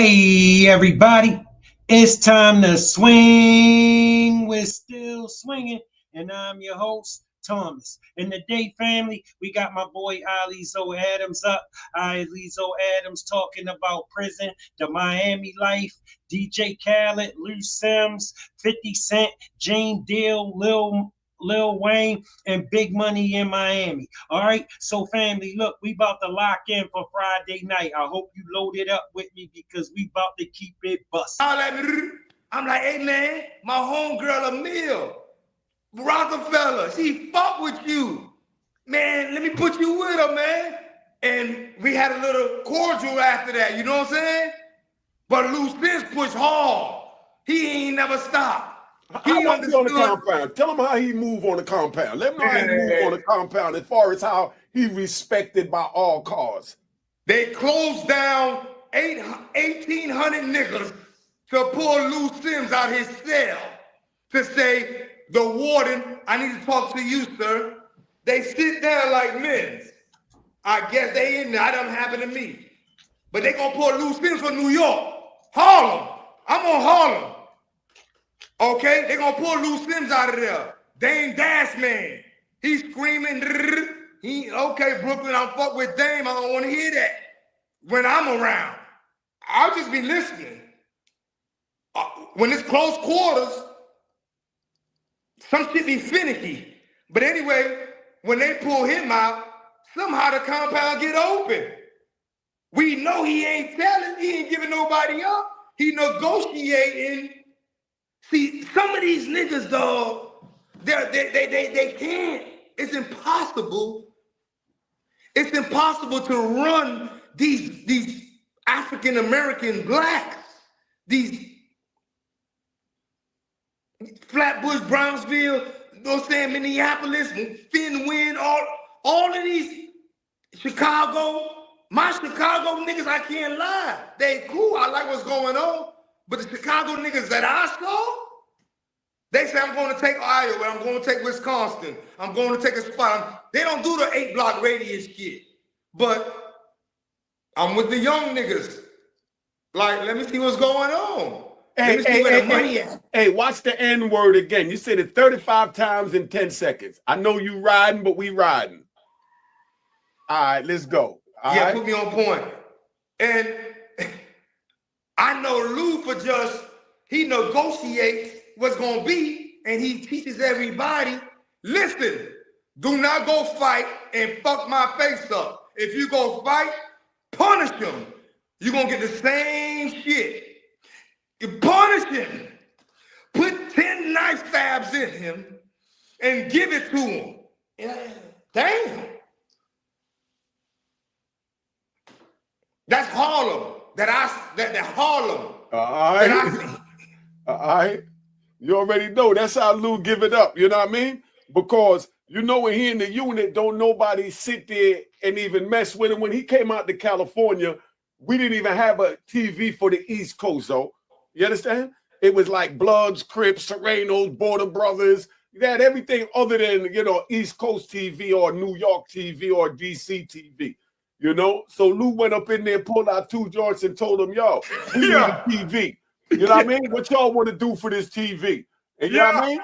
Hey everybody, it's time to swing. We're still swinging, and I'm your host, Thomas. In the day family, we got my boy Alizo Adams up. Alizo Adams talking about prison, the Miami life, DJ Khaled, Lou Sims, 50 Cent, Jane Deal, Lil Wayne, and Big Money in Miami. All right, so family, look, we about to lock in for Friday night. I hope you loaded up with me because we about to keep it busting. I'm like, hey man, my homegirl Emil, Rockefeller, she fuck with you. Man, let me put you with her, man. And we had a little cordial after that, you know what I'm saying? But Lou Spence pushed hard. He ain't never stopped. He on the compound. Tell him how he move on the compound. Let him know how he move on the compound as far as how he respected by all cars. They closed down 1,800 niggas to pull Lou Sims out his cell to say, the warden, I need to talk to you, sir. They sit down like men. I guess they in there. That done happened to me. But they gonna pull Lou Sims from New York. Harlem. I'm on Harlem. Okay, they're gonna pull Lou Sims out of there. Dame Dash Man. He's screaming. Okay, Brooklyn, I'm fuck with Dame. I don't want to hear that when I'm around. I'll just be listening. When it's close quarters, some shit be finicky. But anyway, when they pull him out, somehow the compound get open. We know he ain't telling. He ain't giving nobody up. He negotiating. See, some of these niggas, dog, they can't. It's impossible. It's impossible to run these African-American blacks, these Flatbush, Brownsville, you know what I'm saying, Minneapolis, Finn, all of these, Chicago. My Chicago niggas, I can't lie. They cool. I like what's going on. But the Chicago niggas that I saw, they say, I'm going to take Iowa, I'm going to take Wisconsin, I'm going to take a spot. They don't do the 8-block radius shit. But I'm with the young niggas. Like, let me see what's going on. Let me see where the money is. Hey, watch the N word again. You said it 35 times in 10 seconds. I know you riding, but we riding. All right, let's go. All right? Put me on point. And I know Lou for he negotiates what's going to be, and he teaches everybody, listen, do not go fight and fuck my face up. If you go fight, punish him. You're going to get the same shit. You punish him. Put 10 knife stabs in him and give it to him. Damn. That's Harlem. That Harlem. All right. All right. You already know that's how Lou give it up. You know what I mean? Because you know when he in the unit, don't nobody sit there and even mess with him. When he came out to California, we didn't even have a TV for the East Coast, though. You understand? It was like Bloods, Crips, Serenos, Border Brothers. You had everything other than, East Coast TV or New York TV or DC TV. You know, so Lou went up in there, pulled out 2 joints and told them, yo, we need a TV. You know what I mean? What y'all want to do for this TV? And you know what I mean?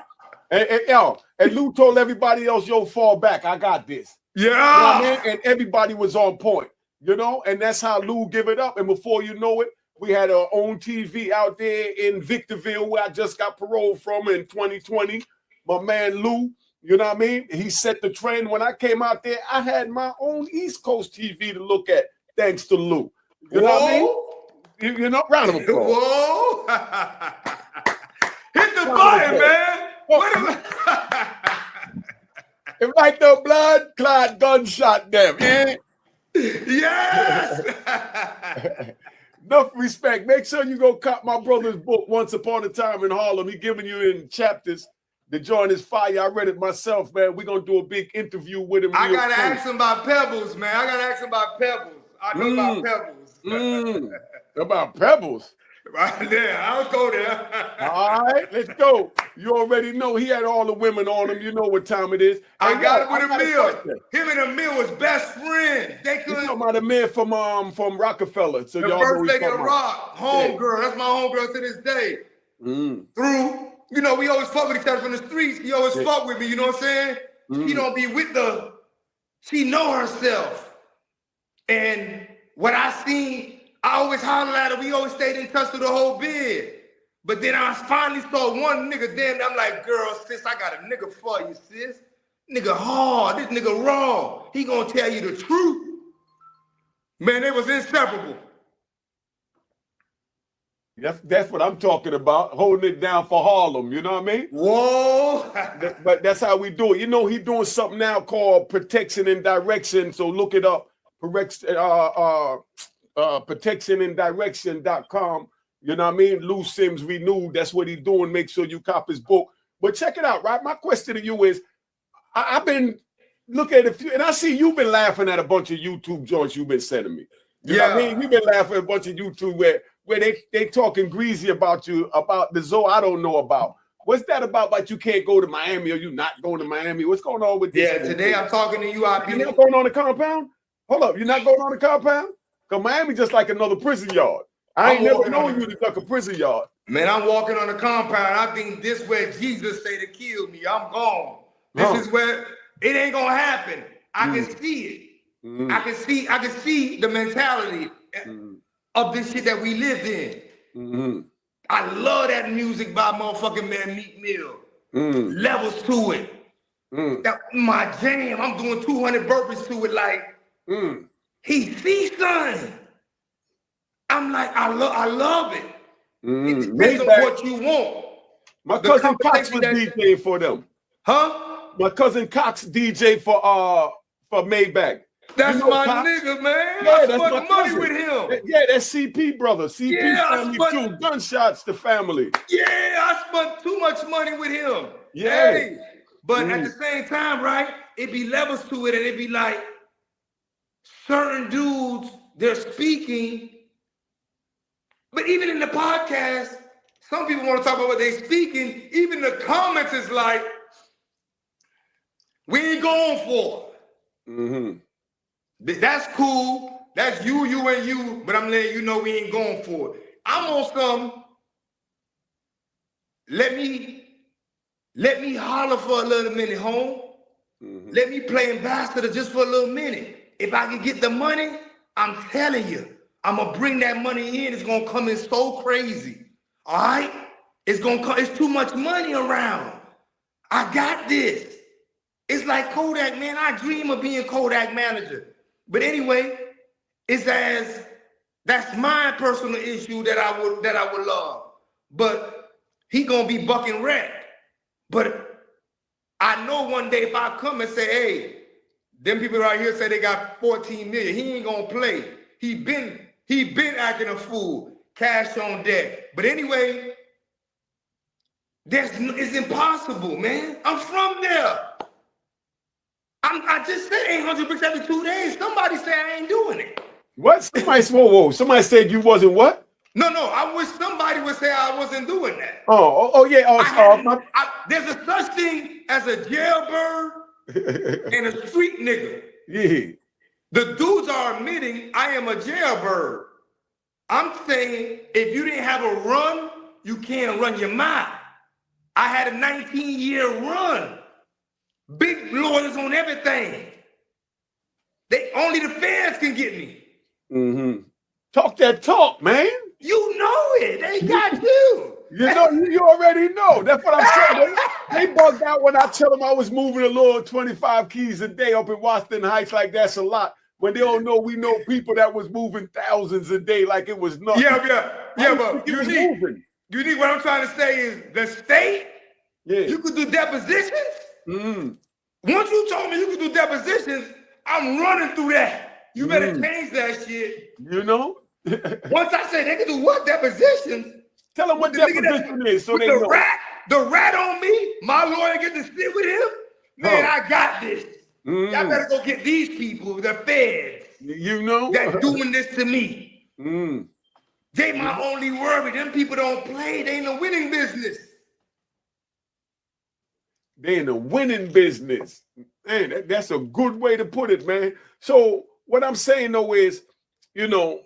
And Lou told everybody else, yo, fall back. I got this. Yeah. You know what I mean? And everybody was on point, and that's how Lou give it up. And before you know it, we had our own TV out there in Victorville where I just got paroled from in 2020. My man Lou, you know what I mean? He set the trend. When I came out there, I had my own East Coast TV to look at, thanks to Lou. You know what I mean? Round of applause. Whoa! Hit the button, man. If like the blood clot gunshot them, yeah? Yes! Enough respect. Make sure you go cop my brother's book, Once Upon a Time in Harlem. He giving you in chapters. The joint is fire. I read it myself, man. We're going to do a big interview with him. I got to ask him about Pebbles, man. I know about Pebbles. About Pebbles? Right there, I'll go there. All right, let's go. You already know he had all the women on him. You know what time it is. I Hey, got yo, it with I got a Emil. question. Him and Emil was best friends. They You couldn't. talking about a man from Rockefeller. So The y'all know first he's lady of talking about. rock, homegirl. That's my homegirl to this day. Through, you know, we always fuck with each other from the streets. He always fuck with me, you know what I'm saying? She don't be with she know herself. And what I seen, I always hollered at her. We always stayed in touch through the whole bid. But then I finally saw one nigga, damn, I'm like, girl, sis, I got a nigga for you, sis. Nigga hard, this nigga raw. He gonna tell you the truth. Man, they was inseparable. That's what I'm talking about, holding it down for Harlem. You know what I mean? Whoa. But that's how we do it. You know, he doing something now called Protection and Direction. So look it up, protectionanddirection.com. You know what I mean? Lou Sims Renewed. That's what he's doing. Make sure you cop his book. But check it out, right? My question to you is, I've been looking at a few, and I see you've been laughing at a bunch of YouTube joints you've been sending me. You know what I mean? You've been laughing at a bunch of YouTube where they talking greasy about you, about the zoo I don't know about. What's that about? Like you can't go to Miami, or you not going to Miami? What's going on with this? Yeah, today I'm talking to you. You're not going on the compound? Hold up, you're not going on the compound? Because Miami just like another prison yard. I ain't never known you to duck a prison yard. Man, I'm walking on the compound. I think this where Jesus say to kill me. I'm gone. This is where it ain't gonna happen. I can see it. I can see the mentality of this shit that we live in. I love that music by motherfucking man Meek Mill. Levels to it. That my jam. I'm doing 200 burpees to it like he sees something. I'm like, I love it. It depends on what you want. My cousin Cox was DJing for them. Huh? My cousin Cox DJ for Maybach. That's you know my Cox? nigga, man. Yeah, I that's spent my money cousin. with him. Yeah, that's CP brother. CP family too. Gunshots to family. Yeah, I spent too much money with him. Yeah. Hey, but at the same time, right? It be levels to it, and it be like certain dudes, they're speaking. But even in the podcast, some people want to talk about what they're speaking. Even the comments is like, we ain't going for it. That's cool. That's you and you. But I'm letting you know we ain't going for it. I'm on some, let me holler for a little minute, home. Let me play ambassador just for a little minute. If I can get the money, I'm telling you, I'm gonna bring that money in. It's gonna come in so crazy. All right? It's gonna come, it's too much money around. I got this. It's like Kodak, man. I dream of being Kodak manager. But anyway, that's my personal issue that I would love. But he gonna be bucking red. But I know one day if I come and say, hey, them people right here say they got 14 million, he ain't gonna play. He been acting a fool. Cash on deck. But anyway, it's impossible, man. I'm from there. I just said 800 bricks every 2 days. Somebody said I ain't doing it. What? Somebody said you wasn't what? No. I wish somebody would say I wasn't doing that. Oh yeah. There's a such thing as a jailbird and a street nigga. Yeah. The dudes are admitting I am a jailbird. I'm saying if you didn't have a run, you can't run your mouth. I had a 19-year run. Big lawyers on everything. Only the fans can get me. Talk that talk, man. You know it. They got you. You know, you already know. That's what I'm saying. They bugged out when I tell them I was moving a little 25 keys a day up in Washington Heights, like that's a lot. When they don't know, we know people that was moving thousands a day like it was nothing. Yeah, but you need what I'm trying to say is the state, you could do depositions. Once you told me you could do depositions, I'm running through that. You better change that shit. You know? Once I say they can do what depositions, tell them what deposition is so they know. The rat on me, my lawyer get to sit with him. Man, I got this. Y'all better go get these people, the feds. You know? That's doing this to me. They my only worry. Them people don't play. They in the winning business. They in the winning business. Man, that's a good way to put it, man. So what I'm saying though is, you know,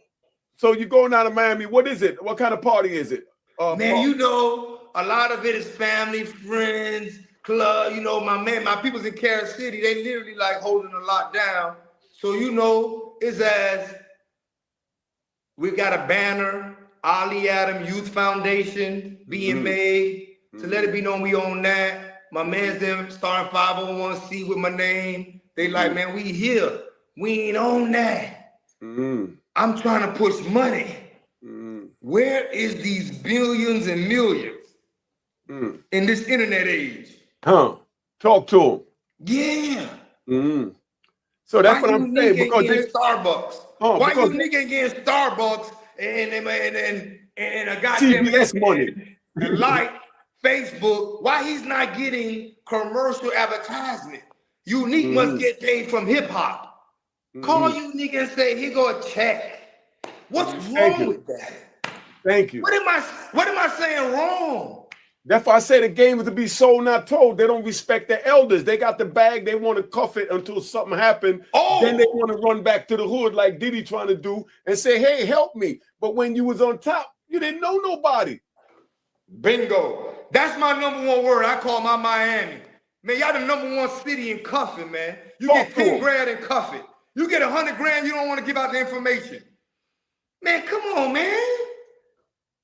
so you're going out of Miami. What is it? What kind of party is it? Man, you know, a lot of it is family, friends, club. You know, my people's in Kansas City. They literally like holding a lot down. So you know, it's as we got a banner, Ali Adam Youth Foundation being made to let it be known we own that. My man's them starting 501c with my name. They like, man, we here. We ain't on that. I'm trying to push money. Where is these billions and millions in this internet age? Talk to them. Yeah. So that's what I'm saying. Because they Starbucks. Why you nigga getting Starbucks and a goddamn CBS money and like Facebook? Why he's not getting commercial advertisement? Unique must get paid from hip hop. Call you nigga and say, here go a check. What's wrong with that? Thank you. What am I saying wrong? That's why I say the game is to be sold, not told. They don't respect the elders. They got the bag. They want to cuff it until something happened. Then they want to run back to the hood like Diddy trying to do and say, hey, help me. But when you was on top, you didn't know nobody. Bingo. That's my number one word. I call my Miami. Man, y'all the number one city in cuffing, man. You get 10 grand in cuffing. You get 100 grand, you don't want to give out the information. Man, come on, man.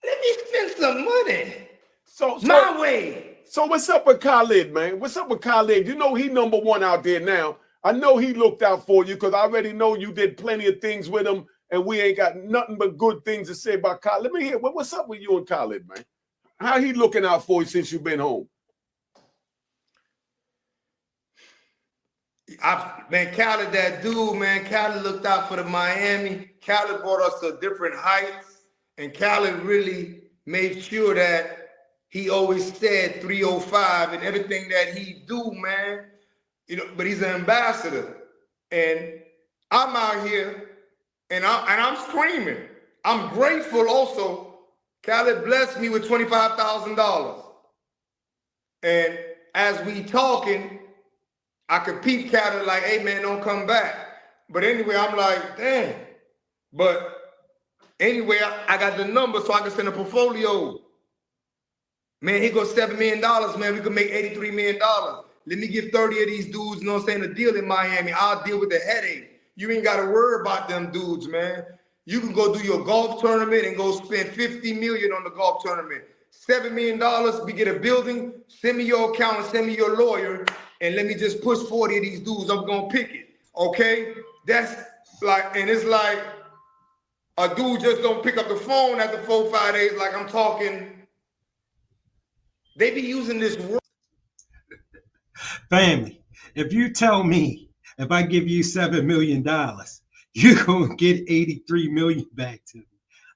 Let me spend some money. So my way. So what's up with Khaled, man? What's up with Khaled? You know he number one out there now. I know he looked out for you because I already know you did plenty of things with him, and we ain't got nothing but good things to say about Khaled. Let me hear what's up with you and Khaled, man. How he looking out for you since you've been home? Man, Khaled, that dude, man. Khaled looked out for the Miami. Khaled brought us to different heights, and Khaled really made sure that he always said 305 and everything that he do, man. You know, but he's an ambassador, and I'm out here, and I'm screaming. I'm grateful also. Khaled blessed me with $25,000, and as we talking, I could peep Khaled like, hey man, don't come back. But anyway, I'm like, damn. But anyway, I got the number so I can send a portfolio. Man, here goes $7 million, man. We could make $83 million. Let me get 30 of these dudes, you know what I'm saying, a deal in Miami. I'll deal with the headache. You ain't got to worry about them dudes, man. You can go do your golf tournament and go spend $50 million on the golf tournament. $7 million, we get a building, send me your account and send me your lawyer, and let me just push 40 of these dudes. I'm going to pick it, okay? That's like, and it's like a dude just don't pick up the phone after 4 or 5 days like I'm talking. They be using this word. Family, if you tell me if I give you $7 million, you're going to get 83 million back to me.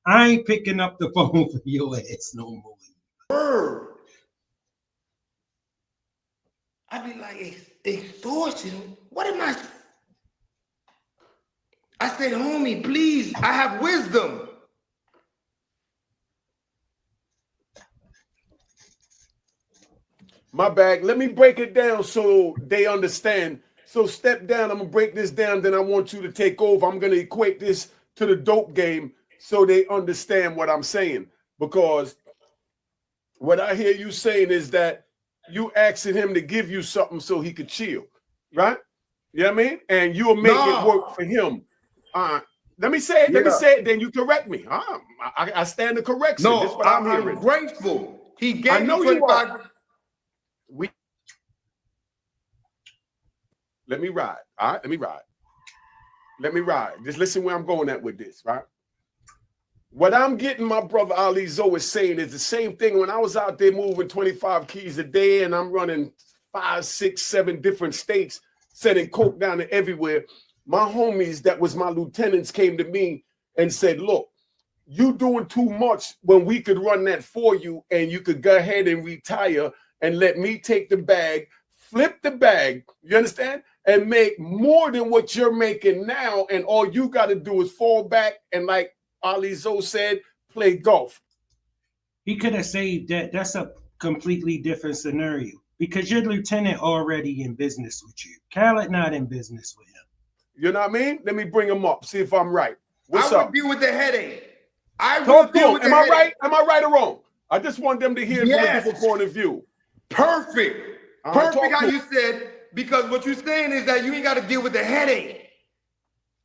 I ain't picking up the phone for your ass no more. Word. I be like, extortion? What am I? I said, homie, please, I have wisdom. My bag. Let me break it down so they understand. So step down. I'm going to break this down. Then I want you to take over. I'm going to equate this to the dope game so they understand what I'm saying. Because what I hear you saying is that you asking him to give you something so he could chill, right? You know what I mean? And you'll make it work for him. Let me say it. Let me say it. Then you correct me. I stand to correction. No, That's what I'm hearing. Grateful. He gave I know me 25. you are. Let me ride. All right, let me ride. Let me ride. Just listen where I'm going at with this, right? What I'm getting my brother Ali Zoe is saying is the same thing when I was out there moving 25 keys a day and I'm running 5, 6, 7 different states, sending coke down to everywhere. My homies that was my lieutenants came to me and said, look, you doing too much when we could run that for you and you could go ahead and retire and let me take the bag, flip the bag, you understand? And make more than what you're making now. And all you got to do is fall back and like Ali Zoe said, play golf. He could have saved that. That's a completely different scenario because your lieutenant already in business with you. Khaled not in business with him. You know what I mean? Let me bring him up, see if I'm right. What's I up? would deal with the headache. I Talk would to deal him. with Am the I headache. right? Am I right or wrong? I just want them to hear it from a Yes. different point of view. Perfect. All right, Perfect talk how to you said, because what you're saying is that you ain't got to deal with the headache.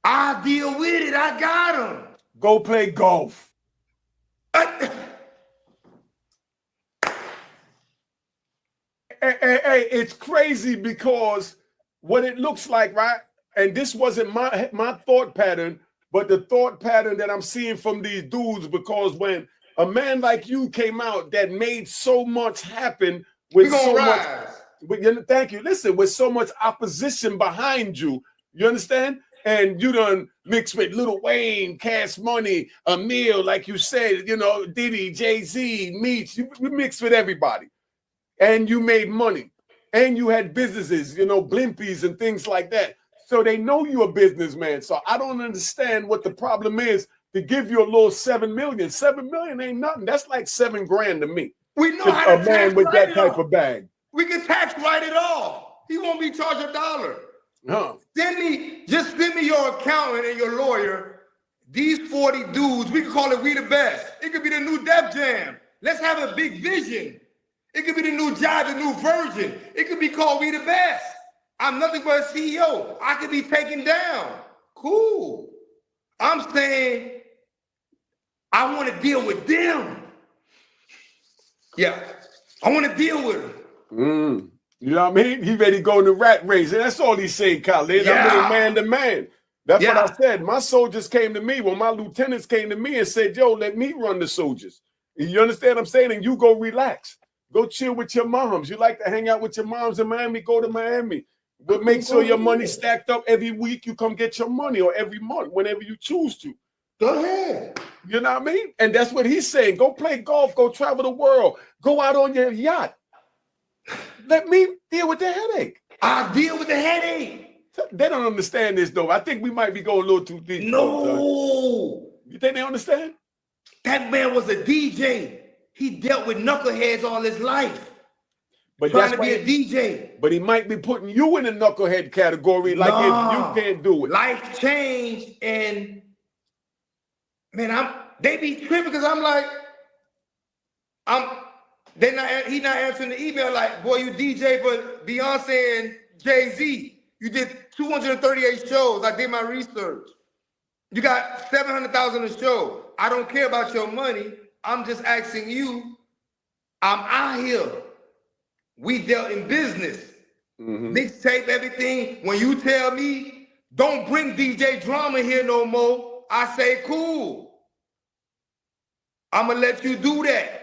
I deal with it. I got him. Go play golf. Hey, it's crazy because what it looks like, right? And this wasn't my thought pattern, but the thought pattern that I'm seeing from these dudes, because when a man like you came out that made so much happen with so much, thank you. Listen, with so much opposition behind you, you understand? And you done mixed with Lil Wayne, Cash Money, Emil, like you said, you know, Diddy, Jay-Z, Meech, you mixed with everybody. And you made money. And you had businesses, you know, blimpies and things like that. So they know you're a businessman. So I don't understand what the problem is to give you a little 7 million. 7 million ain't nothing. That's like 7 grand to me. We know how to a man with that type of bag. We can tax write it off. He won't be charged $1. Huh. Just send me your accountant and your lawyer. These 40 dudes, we can call it We the Best. It could be the new Def Jam. Let's have a big vision. It could be the new Jive, the new version. It could be called We the Best. I'm nothing but a CEO. I could be taken down. Cool. I'm saying I want to deal with them. Yeah, I want to deal with them. You know what I mean? He ready to go in the rat race. And that's all he's saying, Khaled. Yeah. I'm man to man. That's what I said. My soldiers came to me. Well, my lieutenants came to me and said, yo, let me run the soldiers. You understand what I'm saying? And you go relax. Go chill with your moms. You like to hang out with your moms in Miami, go to Miami. But make sure your money's stacked up every week. You come get your money, or every month, whenever you choose to. Go ahead. You know what I mean? And that's what he's saying. Go play golf. Go travel the world. Go out on your yacht. Let me deal with the headache. I deal with the headache. They don't understand this, though. I think we might be going a little too deep. No. You think they understand? That man was a DJ. He dealt with knuckleheads all his life. But trying to be a DJ. But he might be putting you in the knucklehead category, like if you can't do it. Life changed, and man, they be tripping because I'm like, he not answering the email like, boy, you DJ for Beyonce and Jay-Z. You did 238 shows. I did my research. You got 700,000 a show. I don't care about your money. I'm just asking you. I'm out here. We dealt in business. Mixtape, everything. When you tell me, don't bring DJ Drama here no more, I say, cool. I'm going to let you do that.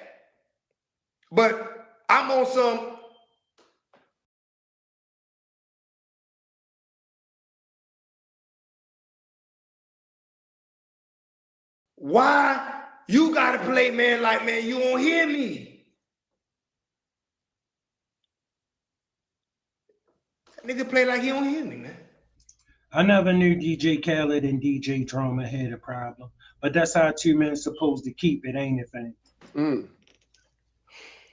But I'm on some, why you got to play man like, man, you won't hear me. That nigga play like he don't hear me, man. I never knew DJ Khaled and DJ Drama had a problem, but that's how 2 men supposed to keep it, ain't it, fam?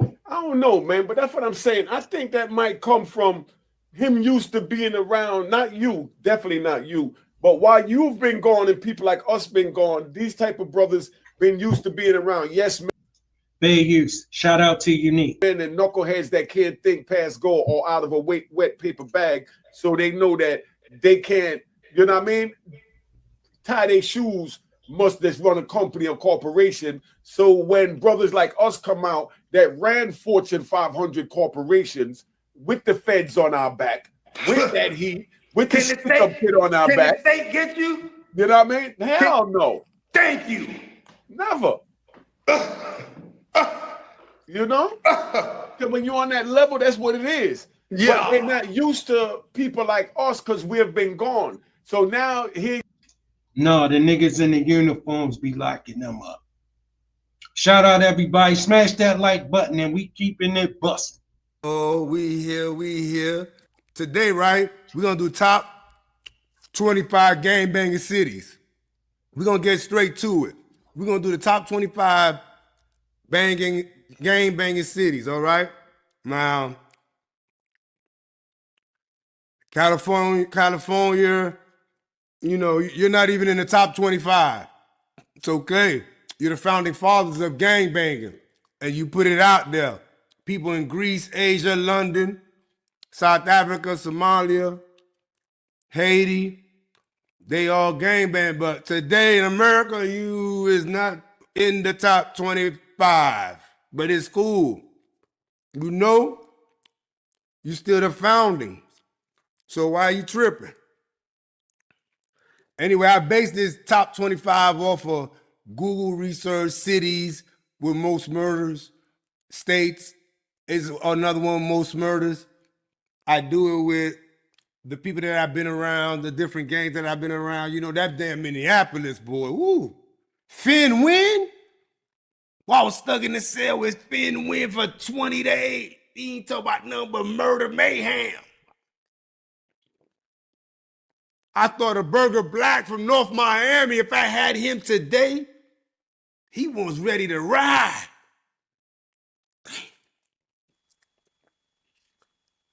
I don't know, man, but that's what I'm saying. I think that might come from him used to being around, not you, definitely not you, but while you've been gone and people like us been gone, these type of brothers been used to being around. Yes, man. Fair use. Shout out to Unique. And knuckleheads that can't think past go or out of a wet paper bag, so they know that they can't, you know what I mean, tie their shoes, must just run a company or corporation. So when brothers like us come out that ran Fortune 500 corporations with the feds on our back, with that heat, with the stick-up kid on our back. Can the state get you? You know what I mean? Hell no. Thank you. Never. You know? Because when you're on that level, that's what it is. Yeah. But they're not used to people like us because we have been gone. So now here. No, the niggas in the uniforms be locking them up. Shout out everybody. Smash that like button and we keeping it busting. Oh, we here. Today, right, we're going to do top 25 game banging cities. We're going to get straight to it. we're gonna do the top 25 gang banging cities, all right? Now, California, you know, you're not even in the top 25. It's okay. You're the founding fathers of gang banging, and you put it out there. People in Greece, Asia, London, South Africa, Somalia, Haiti, they all gang bang. But today in America, you is not in the top 25. But it's cool. You know, you still the founding. So why are you tripping? Anyway, I based this top 25 off of Google research cities with most murders. States is another one with most murders. I do it with the people that I've been around, the different gangs that I've been around. You know, that damn Minneapolis boy, woo. Finn Win? Well, I was stuck in the cell with Finn Win for 20 days. He ain't talking about nothing but murder mayhem. I thought a Burger Black from North Miami, if I had him today, he was ready to ride.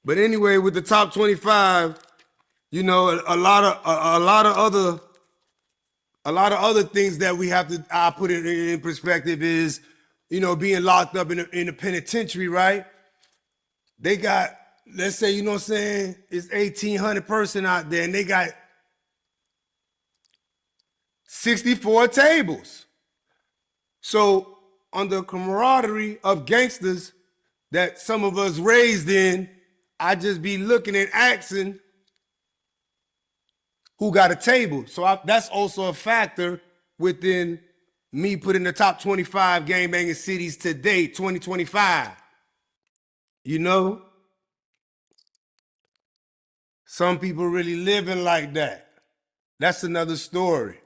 But anyway, with the top 25, you know, a lot of other things that we have to I put it in perspective is, you know, being locked up in the penitentiary, right? They got, let's say, you know what I'm saying, it's 1,800 person out there, and they got 64 tables. So under camaraderie of gangsters that some of us raised in, I just be looking and asking who got a table. So that's also a factor within me putting the top 25 gang banging cities today, 2025. You know, some people really living like that. That's another story.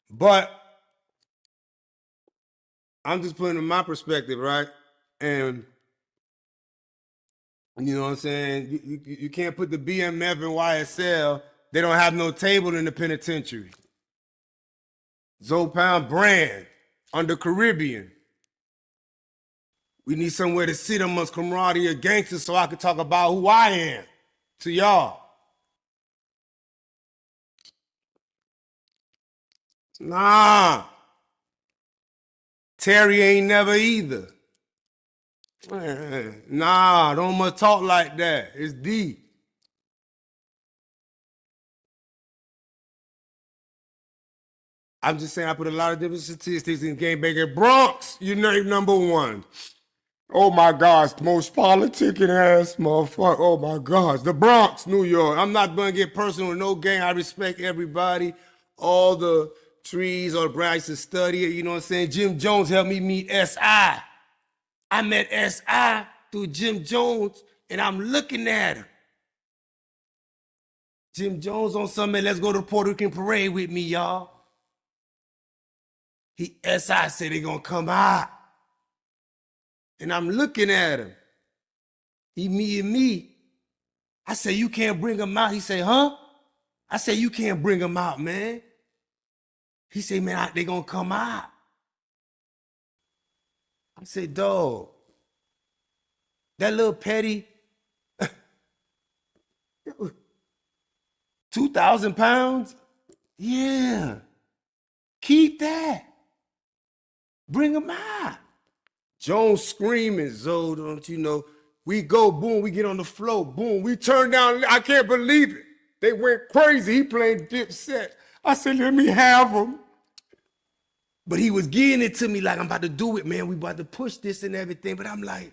But I'm just putting in my perspective, right? And you know what I'm saying? You can't put the BMF and YSL. They don't have no table in the penitentiary. Zopound brand under Caribbean. We need somewhere to sit amongst camaraderie of gangsters so I can talk about who I am to y'all. Nah. Terry ain't never either. Nah, don't much talk like that. It's deep. I'm just saying I put a lot of different statistics in Game Banger. Bronx, you name number one. Oh my gosh, most politicking ass motherfucker. Oh my gosh, the Bronx, New York. I'm not gonna get personal with no gang. I respect everybody. All the trees or branches to study it. You know what I'm saying? Jim Jones helped me meet S.I. I met S.I. through Jim Jones, and I'm looking at him. Jim Jones on something, let's go to the Puerto Rican parade with me, y'all. S.I. said they gonna come out. And I'm looking at him. He meeting me. I said, you can't bring him out. He said, huh? I said, you can't bring him out, man. He said, man, they gonna come out. I said, dog, that little petty, 2,000 pounds? Yeah, keep that. Bring him out. Jones screaming, Zoe, don't you know? We go, boom, we get on the floor, boom, we turn down, I can't believe it. They went crazy, he played Dipset. I said, let me have him. But he was getting it to me like, I'm about to do it, man. We about to push this and everything. But I'm like,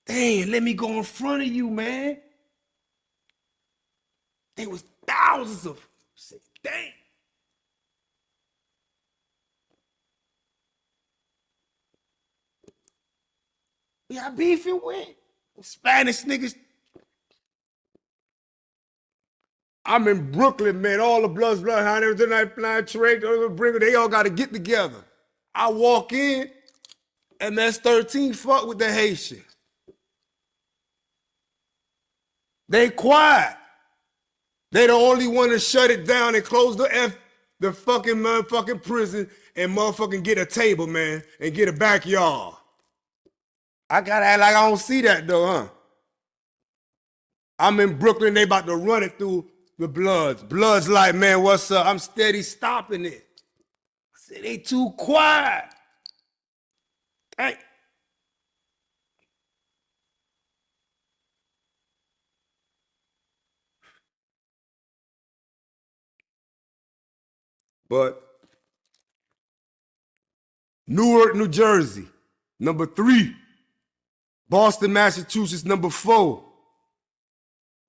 dang, let me go in front of you, man. There was thousands of them. I said, dang. We are beefing with Spanish niggas. I'm in Brooklyn, man. All the Bloods, Bloodhound, everything, flying trade, they all got to get together. I walk in, MS-13 fuck with the Haitians. They quiet. They the only one to shut it down and close the the fucking motherfucking prison and motherfucking get a table, man, and get a backyard. I gotta act like I don't see that though, huh? I'm in Brooklyn, they about to run it through the Bloods. Bloods like, man, what's up? I'm steady stopping it. I said, they too quiet. Hey. But Newark, New Jersey, number 3. Boston, Massachusetts, number 4.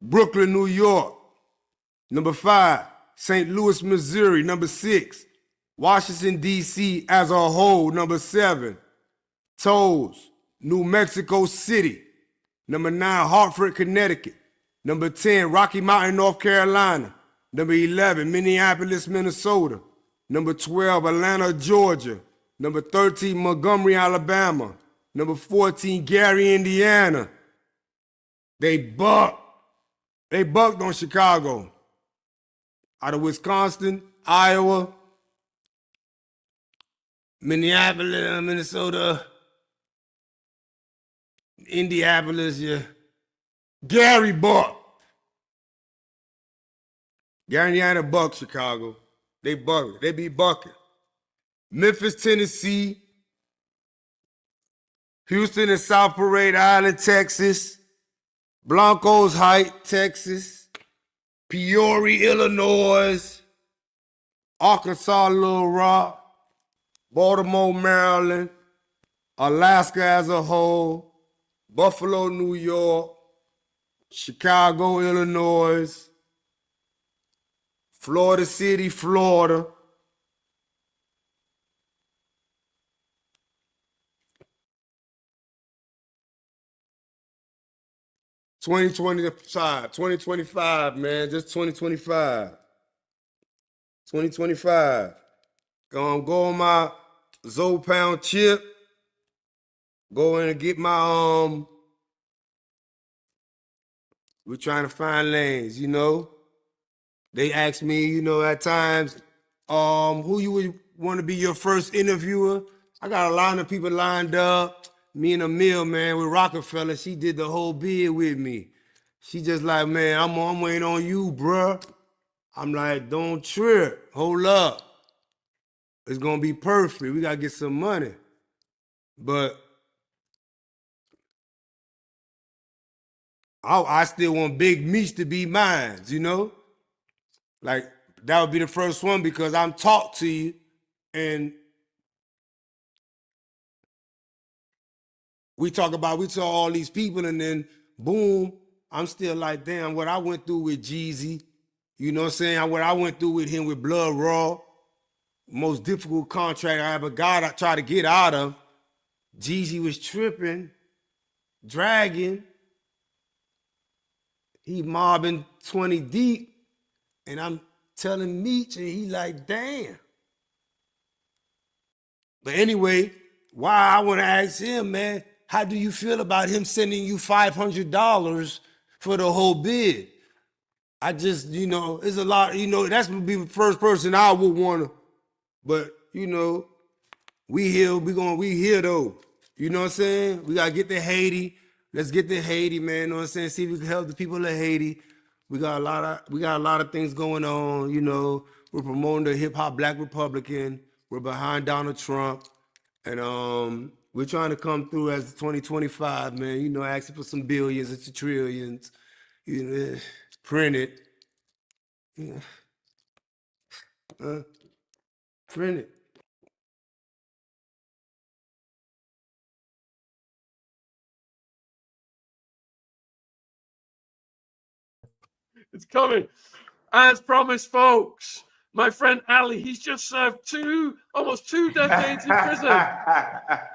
Brooklyn, New York, number 5. St. Louis, Missouri, number 6. Washington, D.C. as a whole, number 7. Toes, New Mexico City, number 9. Hartford, Connecticut, number 10. Rocky Mountain, North Carolina, number 11. Minneapolis, Minnesota, number 12. Atlanta, Georgia, number 13. Montgomery, Alabama, number 14. Gary, Indiana. They bucked on Chicago. Out of Wisconsin, Iowa, Minneapolis, Minnesota, Indianapolis, yeah. Gary bucked. Gary, Indiana bucked Chicago. They bucked. They be bucking. Memphis, Tennessee, Houston and South Parade Island, Texas, Blancos Heights, Texas, Peoria, Illinois, Arkansas, Little Rock, Baltimore, Maryland, Alaska as a whole, Buffalo, New York, Chicago, Illinois, Florida City, Florida. $2025, man, just 2025. 2025. Go on my Zopound chip. Go in and get my we're trying to find lanes, you know. They ask me, you know, at times, who you would want to be your first interviewer? I got a line of people lined up. Me and Emil, man, with Rockefeller, she did the whole bid with me. She just like, man, I'm waiting on you, bruh. I'm like, don't trip. Hold up. It's gonna be perfect. We gotta get some money. But I still want Big Meech to be mine, you know? Like, that would be the first one because I'm talk to you and we talk all these people and then boom, I'm still like, damn, what I went through with Jeezy, you know what I'm saying? What I went through with him with Blood Raw, most difficult contract I ever got, I tried to get out of. Jeezy was tripping, dragging. He mobbing 20 deep, and I'm telling Meech, and he like, damn. But anyway, why I want to ask him, man, how do you feel about him sending you $500 for the whole bid? I just, you know, it's a lot, you know, that's would be the first person I would want to, but, you know, we here though. You know what I'm saying? We got to get to Haiti. Let's get to Haiti, man. You know what I'm saying? See if we can help the people of Haiti. We got a lot of things going on, you know. We're promoting the hip hop Black Republican. We're behind Donald Trump. And we're trying to come through as 2025, man. You know, asking for some billions and trillions. You know, print it. Yeah. Print it. It's coming. As promised, folks, my friend Ali, he's just served almost two decades in prison.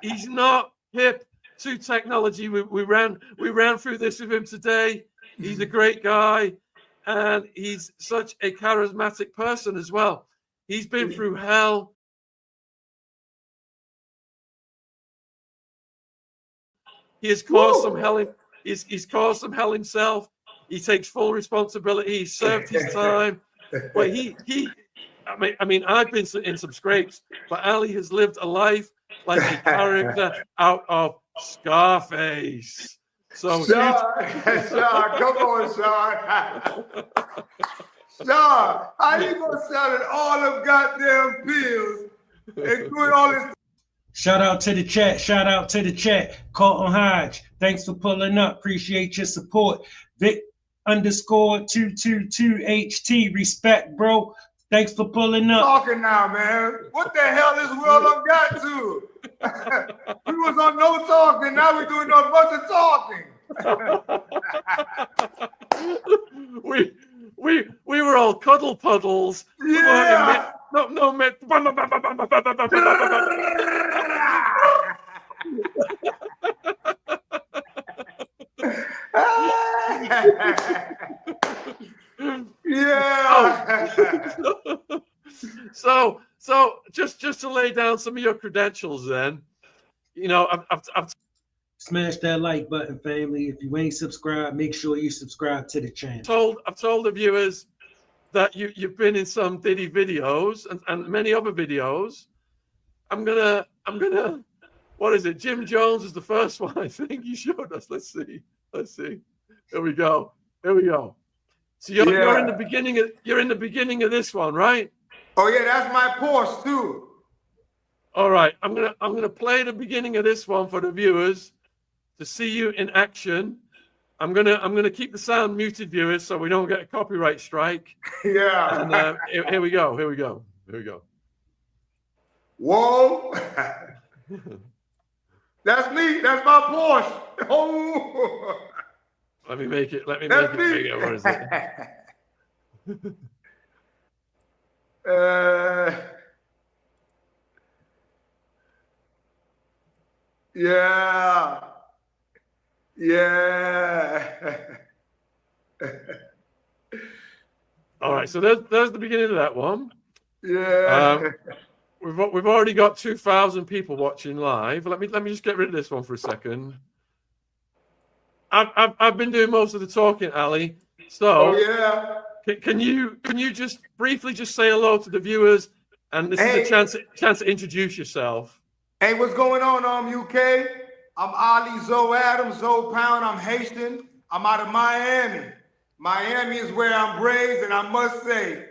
He's not hip to technology. We ran through this with him today. He's a great guy, and he's such a charismatic person as well. He's been through hell. He has caused some hell. He's caused some hell himself. He takes full responsibility. He served his time, but he I mean, I've been in some scrapes, but Ali has lived a life like a character out of Scarface. So, Sean, come on, Sean. Sean, how you gonna sell it all them goddamn pills and doing all this? Shout out to the chat. Shout out to the chat. Colton Hodge, thanks for pulling up. Appreciate your support. Vic_222HT, respect, bro. Thanks for pulling up. Talking now, man. What the hell this world done got to? We was on no talking. Now we're doing a bunch of talking. we were all cuddle puddles. Yeah. No, man. Yeah. So just to lay down some of your credentials, then, you know, I've Smash that like button, family. If you ain't subscribed, make sure you subscribe to the channel. I've told the viewers that you've been in some Diddy videos and many other videos. I'm gonna what is it? Jim Jones is the first one I think you showed us. Let's see. Here we go. So you're in the beginning of this one, right? Oh yeah, that's my Porsche too. All right, I'm gonna play the beginning of this one for the viewers to see you in action. I'm gonna keep the sound muted, viewers, so we don't get a copyright strike. Yeah. And here we go. Whoa. That's me. That's my Porsche. Oh. Let me make it That's me. bigger. What is it? Yeah. All right, so there's the beginning of that one. Yeah. We've already got 2,000 people watching live. Let me just get rid of this one for a second. I've been doing most of the talking, Ali. So can you just briefly just say hello to the viewers, and this is a chance to introduce yourself. Hey, what's going on, UK? I'm Ali Zoe Adams, Zoe Pound. I'm Haitian. I'm out of Miami. Miami is where I'm raised, and I must say,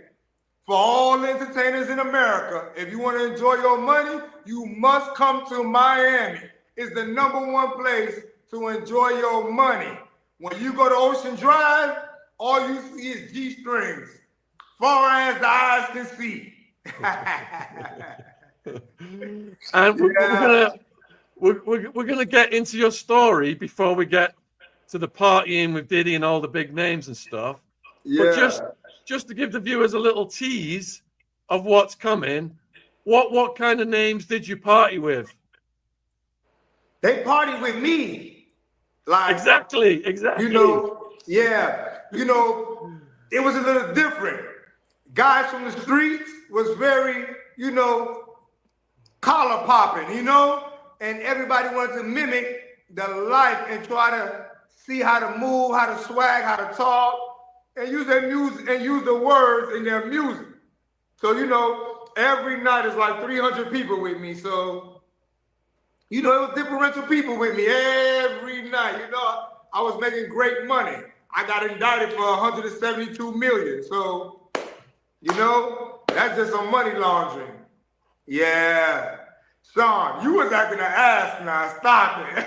for all entertainers in America, if you want to enjoy your money, you must come to Miami. It's the #1 place to enjoy your money. When you go to Ocean Drive, all you see is G-strings, far as the eyes can see. And we're gonna get into your story before we get to the partying with Diddy and all the big names and stuff. Yeah. But just to give the viewers a little tease of what's coming, what kind of names did you party with? They party with me. Like Exactly. You know, it was a little different. Guys from the streets was very, collar popping, and everybody wanted to mimic the life and try to see how to move, how to swag, how to talk, and use their music and use the words in their music. So, every night is like 300 people with me. So, it was differential people with me every night. I was making great money. I got indicted for 172 million. So, that's just some money laundering. Yeah. Sean, you was acting an ass now. Stop it.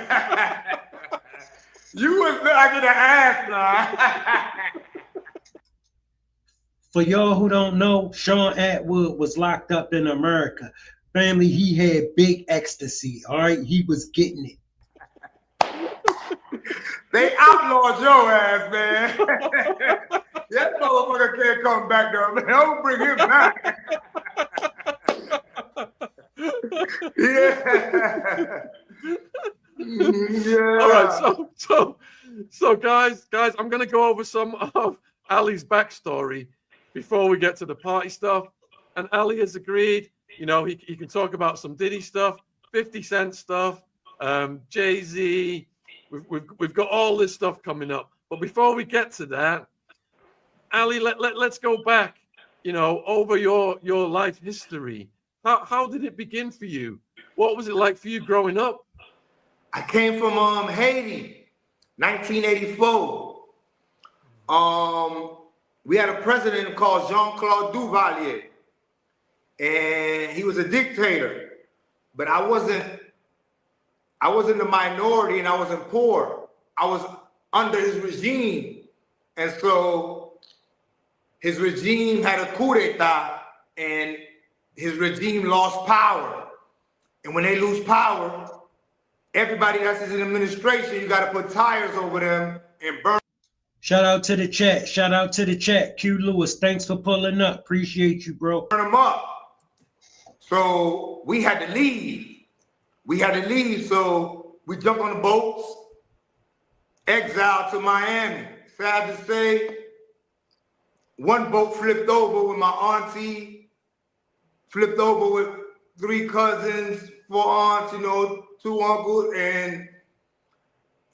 You was acting an ass now. For y'all who don't know, Sean Atwood was locked up in America. Family, he had big ecstasy, all right? He was getting it. They outlawed your ass, man. That motherfucker can't come back there, man. Don't bring him back. Yeah. All right, so guys, I'm gonna go over some of Ali's backstory before we get to the party stuff. And Ali has agreed, he can talk about some Diddy stuff, 50 Cent stuff, Jay-Z. We've got all this stuff coming up. But before we get to that, Ali, let's go back you know, over your life history, how did it begin for you? What was it like for you growing up? I came from Haiti, 1984. We had a president called Jean-Claude Duvalier, and he was a dictator. But I wasn't the minority, and I wasn't poor. I was under his regime, and so his regime had a coup d'etat, and his regime lost power. And when they lose power, everybody that's in administration, you got to put tires over them and burn. Shout out to the chat. Shout out to the chat. Q Lewis, thanks for pulling up. Appreciate you, bro. Burn them up. So we had to leave. So we jumped on the boats, exiled to Miami. Sad to say, one boat flipped over with my auntie, flipped over with 3 cousins, 4 aunts, 2 uncles, and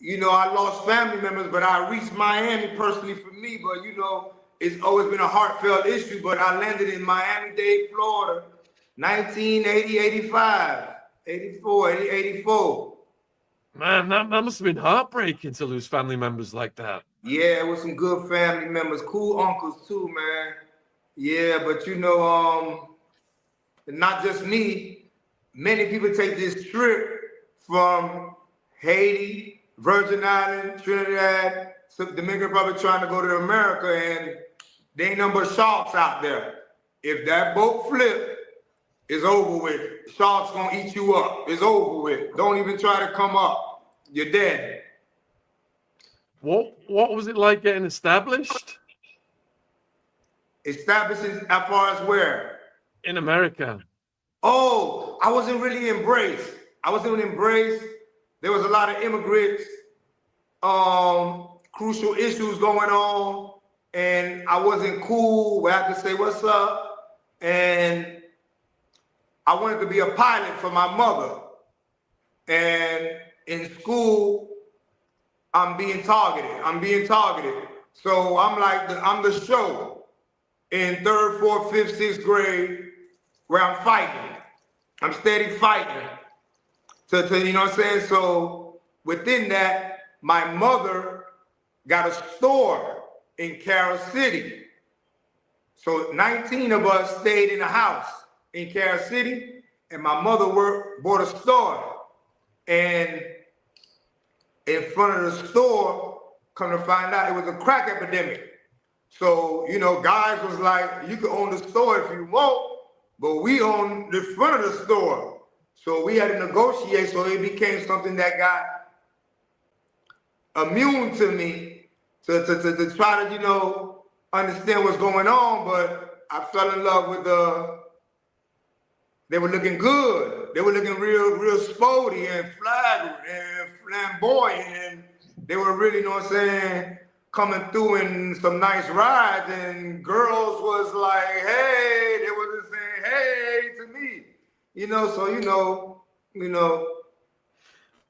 I lost family members, but I reached Miami personally for me. But it's always been a heartfelt issue. But I landed in Miami-Dade, Florida, 1980, 85, 84, 84. Man, that must have been heartbreaking to lose family members like that. Yeah, it was some good family members, cool uncles too, man. Yeah, but not just me. Many people take this trip from Haiti, Virgin Islands, Trinidad, Dominican Republic, trying to go to America, and there ain't nothing but sharks out there. If that boat flip, it's over with. Sharks gonna eat you up. It's over with. Don't even try to come up. You're dead. What was it like getting established? Established as far as where? In America. Oh, I wasn't really embraced. There was a lot of immigrants, crucial issues going on, and I wasn't cool where I could say, what's up? And I wanted to be a pilot for my mother. And in school, I'm being targeted. So I'm the show in 3rd, 4th, 5th, 6th grade where I'm fighting. I'm steady fighting. To you know what I'm saying? So within that, my mother got a store in Carol City. So 19 of us stayed in a house in Carol City, and my mother bought a store. And in front of the store, come to find out, it was a crack epidemic. So, guys was like, you can own the store if you want, but we own the front of the store. So we had to negotiate, so it became something that got immune to me to try to, understand what's going on. But I fell in love with they were looking good. They were looking real sporty and flagrant and flamboyant. And they were really, coming through in some nice rides. And girls was like, hey, they wasn't saying hey to me.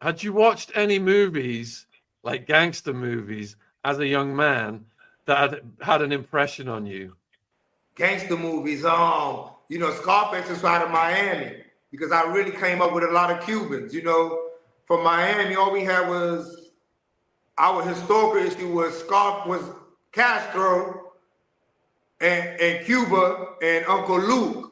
Had you watched any movies, like gangster movies, as a young man that had an impression on you? Gangster movies, Scarface is out of Miami, because I really came up with a lot of Cubans. From Miami, all we had was, our historical issue was Castro and Cuba and Uncle Luke.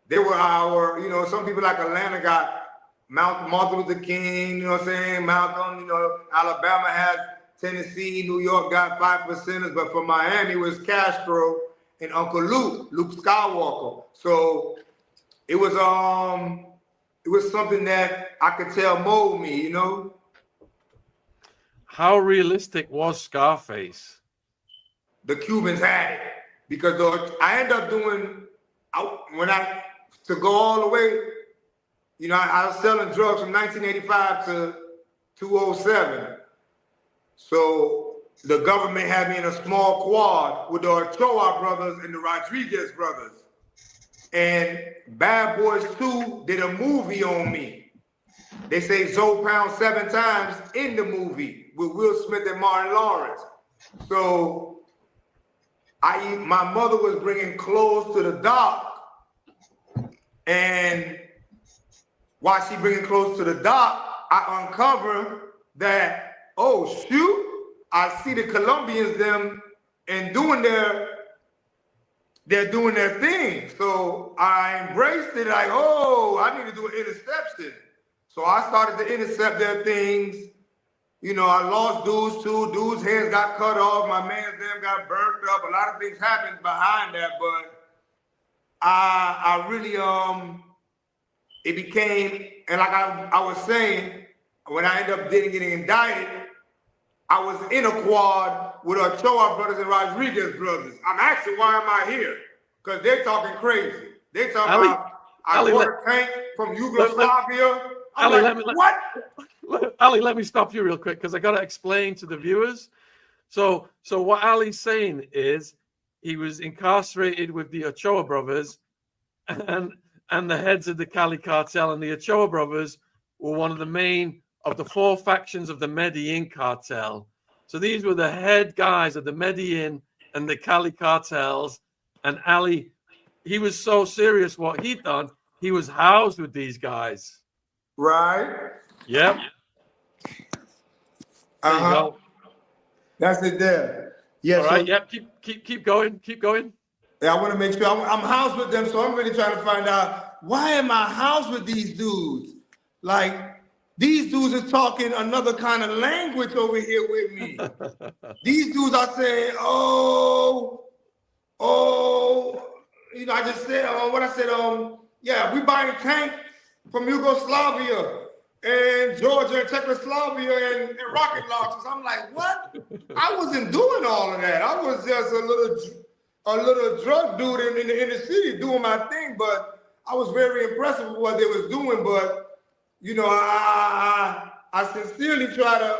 They were our, some people like Atlanta got Martin Luther King, Malcolm, Alabama has Tennessee, New York got 5%ers, but for Miami it was Castro and Uncle Luke Skywalker. So it was something that I could tell mold me, How realistic was Scarface? The Cubans had it, because I ended up doing, to go all the way, I was selling drugs from 1985 to 2007. So the government had me in a small quad with the Ochoa brothers and the Rodriguez brothers. And Bad Boys 2 did a movie on me. They say Zoe Pound 7 times in the movie with Will Smith and Martin Lawrence. So my mother was bringing clothes to the dock, and while she bringing clothes to the dock, I uncover that, oh shoot, I see the Colombians them and they're doing their thing. So I embraced it like, oh, I need to do an interception. So I started to intercept their things. You know, I lost dudes too. Dudes' hands got cut off. My man's them got burnt up. A lot of things happened behind that, but I really, it became, and like I was saying, when I ended up getting indicted, I was in a quad with Ochoa brothers and Rodriguez brothers. I'm asking, why am I here? Because they're talking crazy. They talking about I bought a tank from Yugoslavia. I'm like, what? Ali, let me stop you real quick because I got to explain to the viewers. So what Ali's saying is he was incarcerated with the Ochoa brothers and the heads of the Cali cartel, and the Ochoa brothers were one of the main of the four factions of the Medellin cartel. So these were the head guys of the Medellin and the Cali cartels. And Ali, he was so serious what he'd done, he was housed with these guys. Right. Yep. There you go. That's it there. Yeah. All right. Yep. Keep going. Keep going. Yeah, I want to make sure I'm housed with them, so I'm really trying to find out, why am I housed with these dudes? Like, these dudes are talking another kind of language over here with me. These dudes are saying, oh, you know, I just said, what I said, yeah, we buying tanks from Yugoslavia and Georgia and Czechoslovakia and rocket launchers. I'm like, what? I wasn't doing all of that. I was just a little drug dude in the city doing my thing, but I was very impressed with what they was doing. But you know, I sincerely try to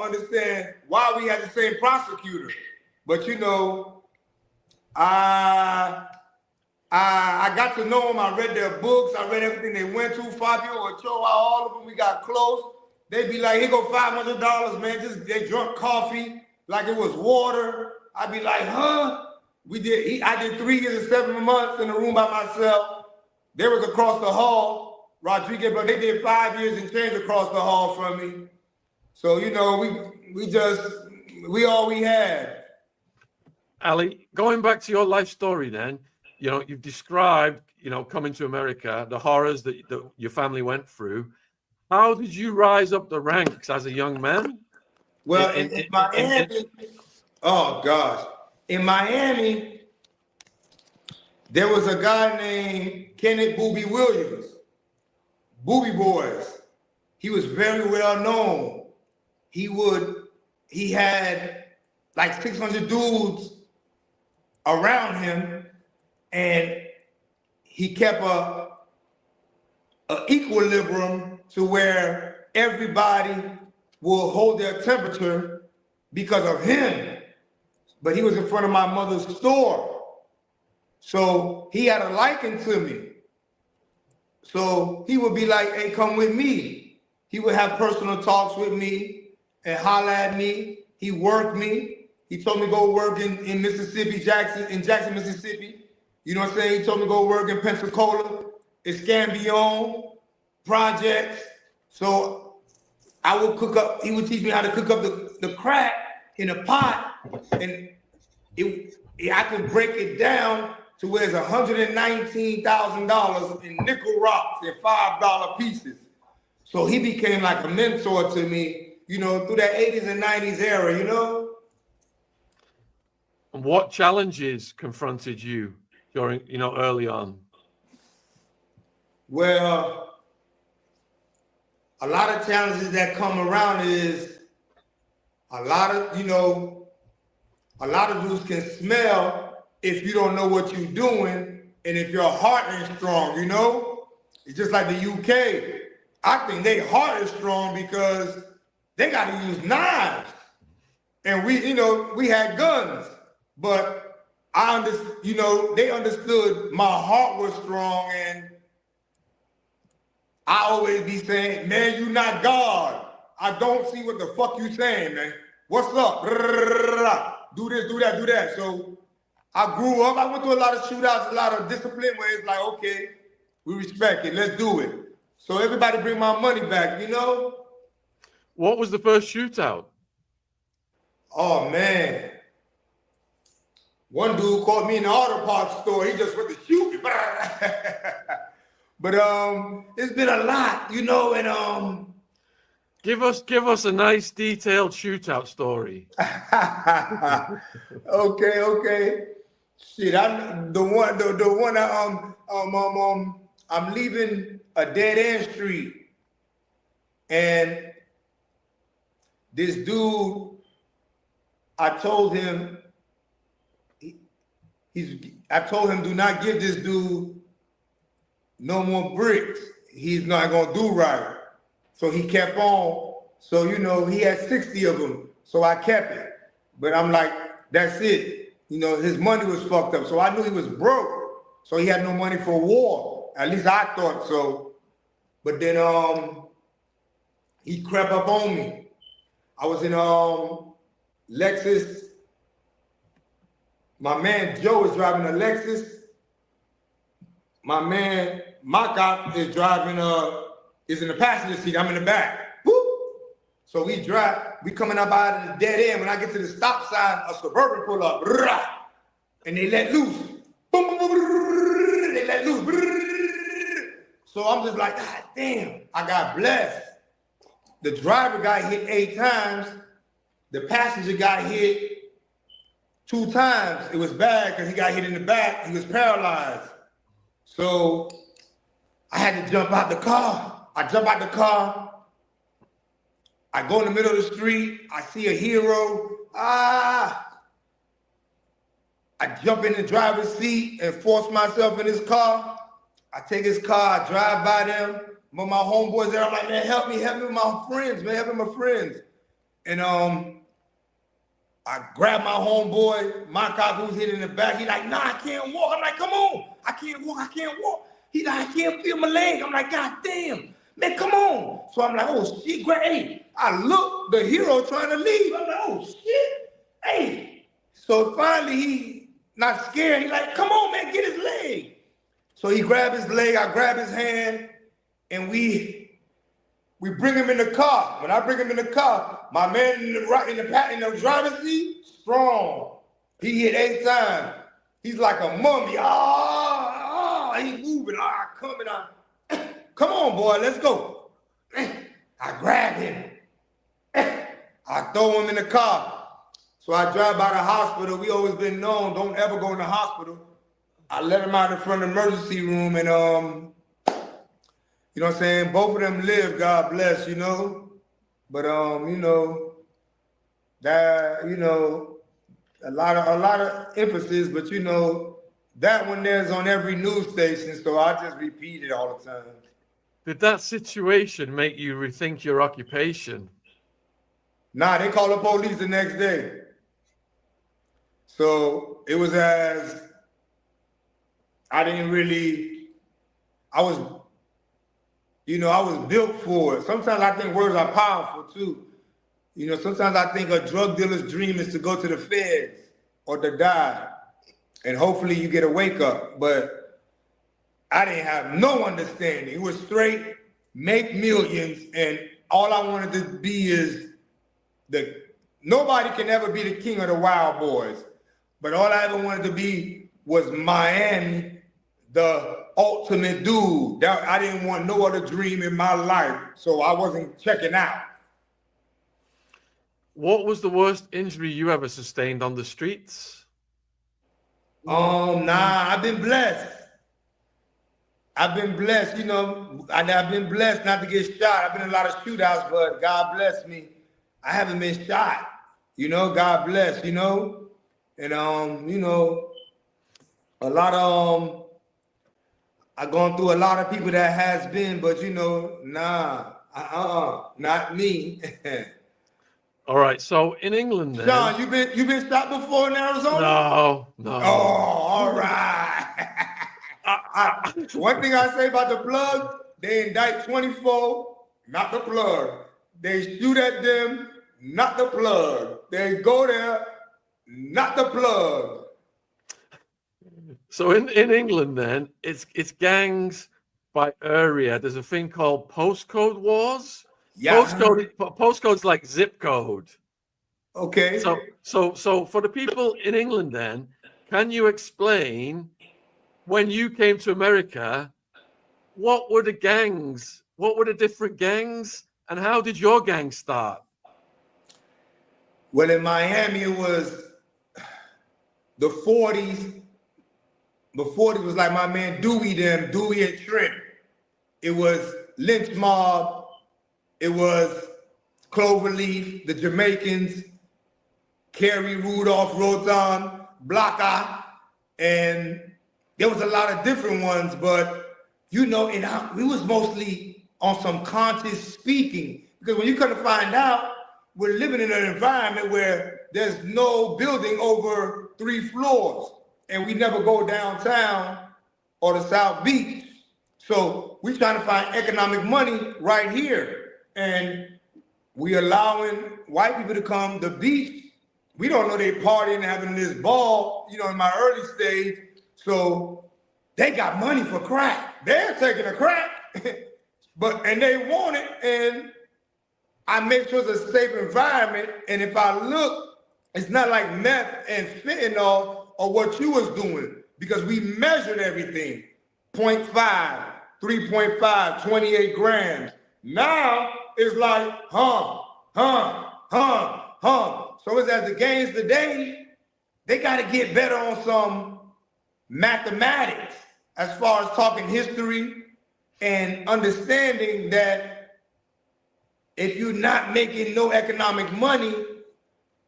understand why we had the same prosecutor. But you know, I got to know them. I read their books. I read everything they went to. Fabio, Ochoa, all of them. We got close. They'd be like, "Here go $500, man." Just they drunk coffee like it was water. I'd be like, "Huh?" I did 3 years and 7 months in a room by myself. They was across the hall, Rodriguez, but they did 5 years and change across the hall from me. So you know, we all we had. Ali, going back to your life story, then, you know, you've described, you know, coming to America, the horrors that your family went through. How did you rise up the ranks as a young man? Well, in Miami, oh gosh. In Miami, there was a guy named Kenneth Booby Williams, Booby Boys. He was very well known. He had like 600 dudes around him, and he kept a equilibrium to where everybody will hold their temperature because of him. But he was in front of my mother's store. So he had a liking to me. So he would be like, "Hey, come with me." He would have personal talks with me and holler at me. He worked me. He told me to go work in Mississippi, Jackson, Mississippi. You know what I'm saying? He told me to go work in Pensacola, Escambion, projects. So I would cook up, he would teach me how to cook up the crack in a pot, and I could break it down to where it's $119,000 in nickel rocks and $5 pieces. So he became like a mentor to me, you know, through that 80s and 90s era, you know? What challenges confronted you during, you know, early on? Well, a lot of challenges that come around is a lot of dudes can smell if you don't know what you're doing and if your heart ain't strong, you know? It's just like the UK. I think their heart is strong because they got to use knives. And we had guns, but they understood my heart was strong, and I always be saying, "Man, you not God. I don't see what the fuck you saying, man. What's up? Do this, do that, do that." So I grew up. I went through a lot of shootouts, a lot of discipline where it's like, okay, we respect it. Let's do it. So everybody bring my money back, you know? What was the first shootout? Oh, man. One dude caught me in the auto parts store. He just went to shoot me. But it's been a lot, you know, and Give us a nice detailed shootout story. okay. Shit, I'm leaving a dead end street, and this dude, I told him do not give this dude no more bricks. He's not gonna do right. So he kept on. So, you know, he had 60 of them. So I kept it. But I'm like, that's it. You know, his money was fucked up. So I knew he was broke. So he had no money for war. At least I thought so. But then he crept up on me. I was in Lexus. My man Joe is driving a Lexus. My man Makak is driving is in the passenger seat. I'm in the back. Whoop. So we coming up out of the dead end. When I get to the stop sign, a Suburban pull up. Rah, and they let loose. Boom, boom, boom, they let loose. So I'm just like, God damn, I got blessed. The driver got hit 8 times. The passenger got hit 2 times. It was bad because he got hit in the back. He was paralyzed. So I had to jump out the car. I jump out the car. I go in the middle of the street. I see a hero. I jump in the driver's seat and force myself in his car. I take his car. I drive by them. But my homeboys there, I'm like, man, help me with my friends, man. Help me with my friends. And I grab my homeboy, my cop who's hit in the back. He like, nah, I can't walk. I'm like, come on. I can't walk. He like, I can't feel my leg. I'm like, God damn. Man, come on. So I'm like, oh, shit, great. Hey, I look, the hero trying to leave. I'm like, oh, shit. Hey. So finally, he not scared. He like, come on, man, get his leg. So he grabbed his leg. I grab his hand, and we bring him in the car. When I bring him in the car, my man in the driver's seat, strong. He hit 8 times. He's like a mummy. He's moving. Coming on. Come on, boy, let's go. I grab him. I throw him in the car. So I drive by the hospital. We always been known, don't ever go in the hospital. I let him out in front of the emergency room, and you know what I'm saying? Both of them live, God bless, you know. But you know, that, you know, a lot of emphasis, but you know, that one there's on every news station, so I just repeat it all the time. Did that situation make you rethink your occupation? Nah, they called the police the next day. So it was I was built for it. Sometimes I think words are powerful too. You know, sometimes I think a drug dealer's dream is to go to the feds or to die. And hopefully you get a wake up. But I didn't have no understanding. It was straight, make millions. And all I wanted to be is nobody can ever be the king of the Wild Boys. But all I ever wanted to be was Miami, the ultimate dude. I didn't want no other dream in my life, so I wasn't checking out. What was the worst injury you ever sustained on the streets? Nah, I've been blessed. You know, I've been blessed not to get shot. I've been in a lot of shootouts, but God bless me. I haven't been shot. You know, God bless, you know. And you know, a lot of I've gone through a lot of people that has been, but you know, not me. All right, so in England then. Sean, you been shot before in Arizona? No. Oh, all right. One thing I say about the plug, they indict 24, not the plug. They shoot at them, not the plug. They go there, not the plug. So in England, then it's gangs by area. There's a thing called postcode wars. Yeah. Postcode's like zip code. Okay. So for the people in England, then, can you explain when you came to America, what were the gangs? What were the different gangs, and how did your gang start? Well, in Miami, it was the 40s. The 40s was like my man Dewey and Trent. It was Lynch Mob. It was Cloverleaf, the Jamaicans, Kerry, Rudolph, Rotan, Blocka, and there was a lot of different ones, but you know, we was mostly on some conscious speaking, because when you come to find out, we're living in an environment where there's no building over 3 floors, and we never go downtown or the South Beach. So we're trying to find economic money right here, and we allowing white people to come to the beach. We don't know they partying, having this ball, you know, in my early stage. So they got money for crack. They're taking a crack, and they want it. And I make sure it's a safe environment. And if I look, it's not like meth and fentanyl or what you was doing, because we measured everything. 0.5, 3.5, 28 grams. Now it's like, So it's as the gangs today, they got to get better on some mathematics as far as talking history and understanding that if you're not making no economic money,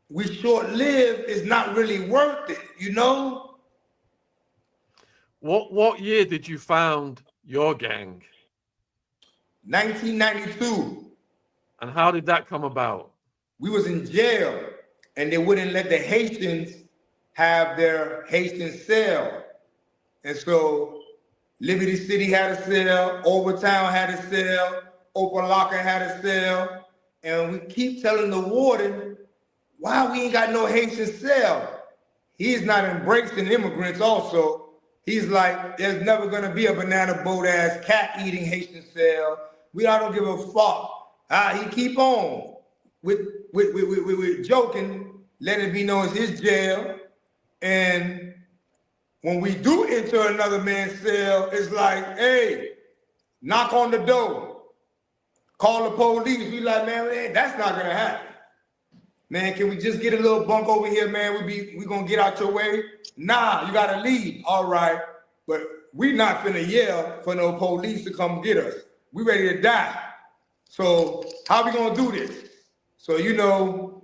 we short-lived is not really worth it, you know? What year did you found your gang? 1992. And how did that come about? We was in jail, and they wouldn't let the Haitians have their Haitian cell. And so Liberty City had a cell, Overtown had a cell, Opalaka had a cell, and we keep telling the warden, why we ain't got no Haitian cell? He's not embracing immigrants also. He's like, there's never gonna be a banana boat ass cat eating Haitian cell. I don't give a fuck. He keep on with joking, let it be known as his jail. And when we do enter another man's cell, it's like, hey, knock on the door, call the police. We like, man, that's not gonna happen. Man, can we just get a little bunk over here, man? We gonna get out your way? Nah, you gotta leave. All right, but we not finna yell for no police to come get us. We ready to die. So how we gonna do this? So, you know,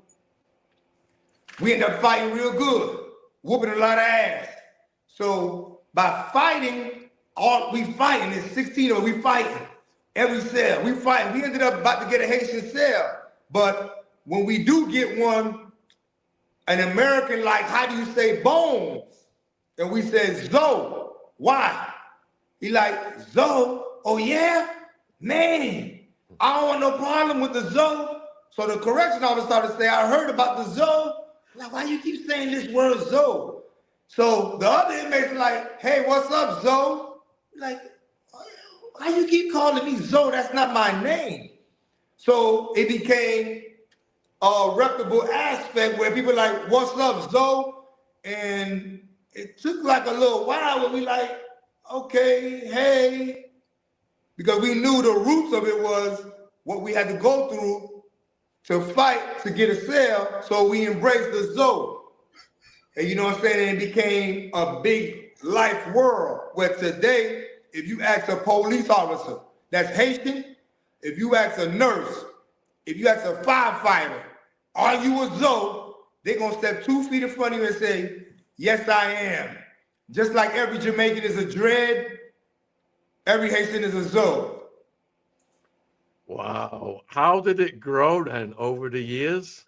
we end up fighting real good, whooping a lot of ass. So by fighting, we fighting, it's 16 of us, we fighting. Every cell, we fighting. We ended up about to get a Haitian cell. But when we do get one, an American like, how do you say bones? And we said, Zoe. Why? He like, Zoe? Oh yeah? Man, I don't want no problem with the Zoe. So the correction officer started to say, I heard about the Zoe. Like, why you keep saying this word Zoe? So the other inmates are like, hey, what's up, Zoe? Like, why you keep calling me Zoe? That's not my name. So it became a reputable aspect where people are like, what's up, Zoe? And it took like a little while where we like, okay, hey, because we knew the roots of it was what we had to go through to fight to get a cell, so we embraced the Zoe. And you know what I'm saying? And it became a big life world where today, if you ask a police officer that's Haitian, if you ask a nurse, if you ask a firefighter, are you a Zoe? They're gonna step 2 feet in front of you and say, yes, I am. Just like every Jamaican is a dread, every Haitian is a Zoe. Wow. How did it grow then over the years?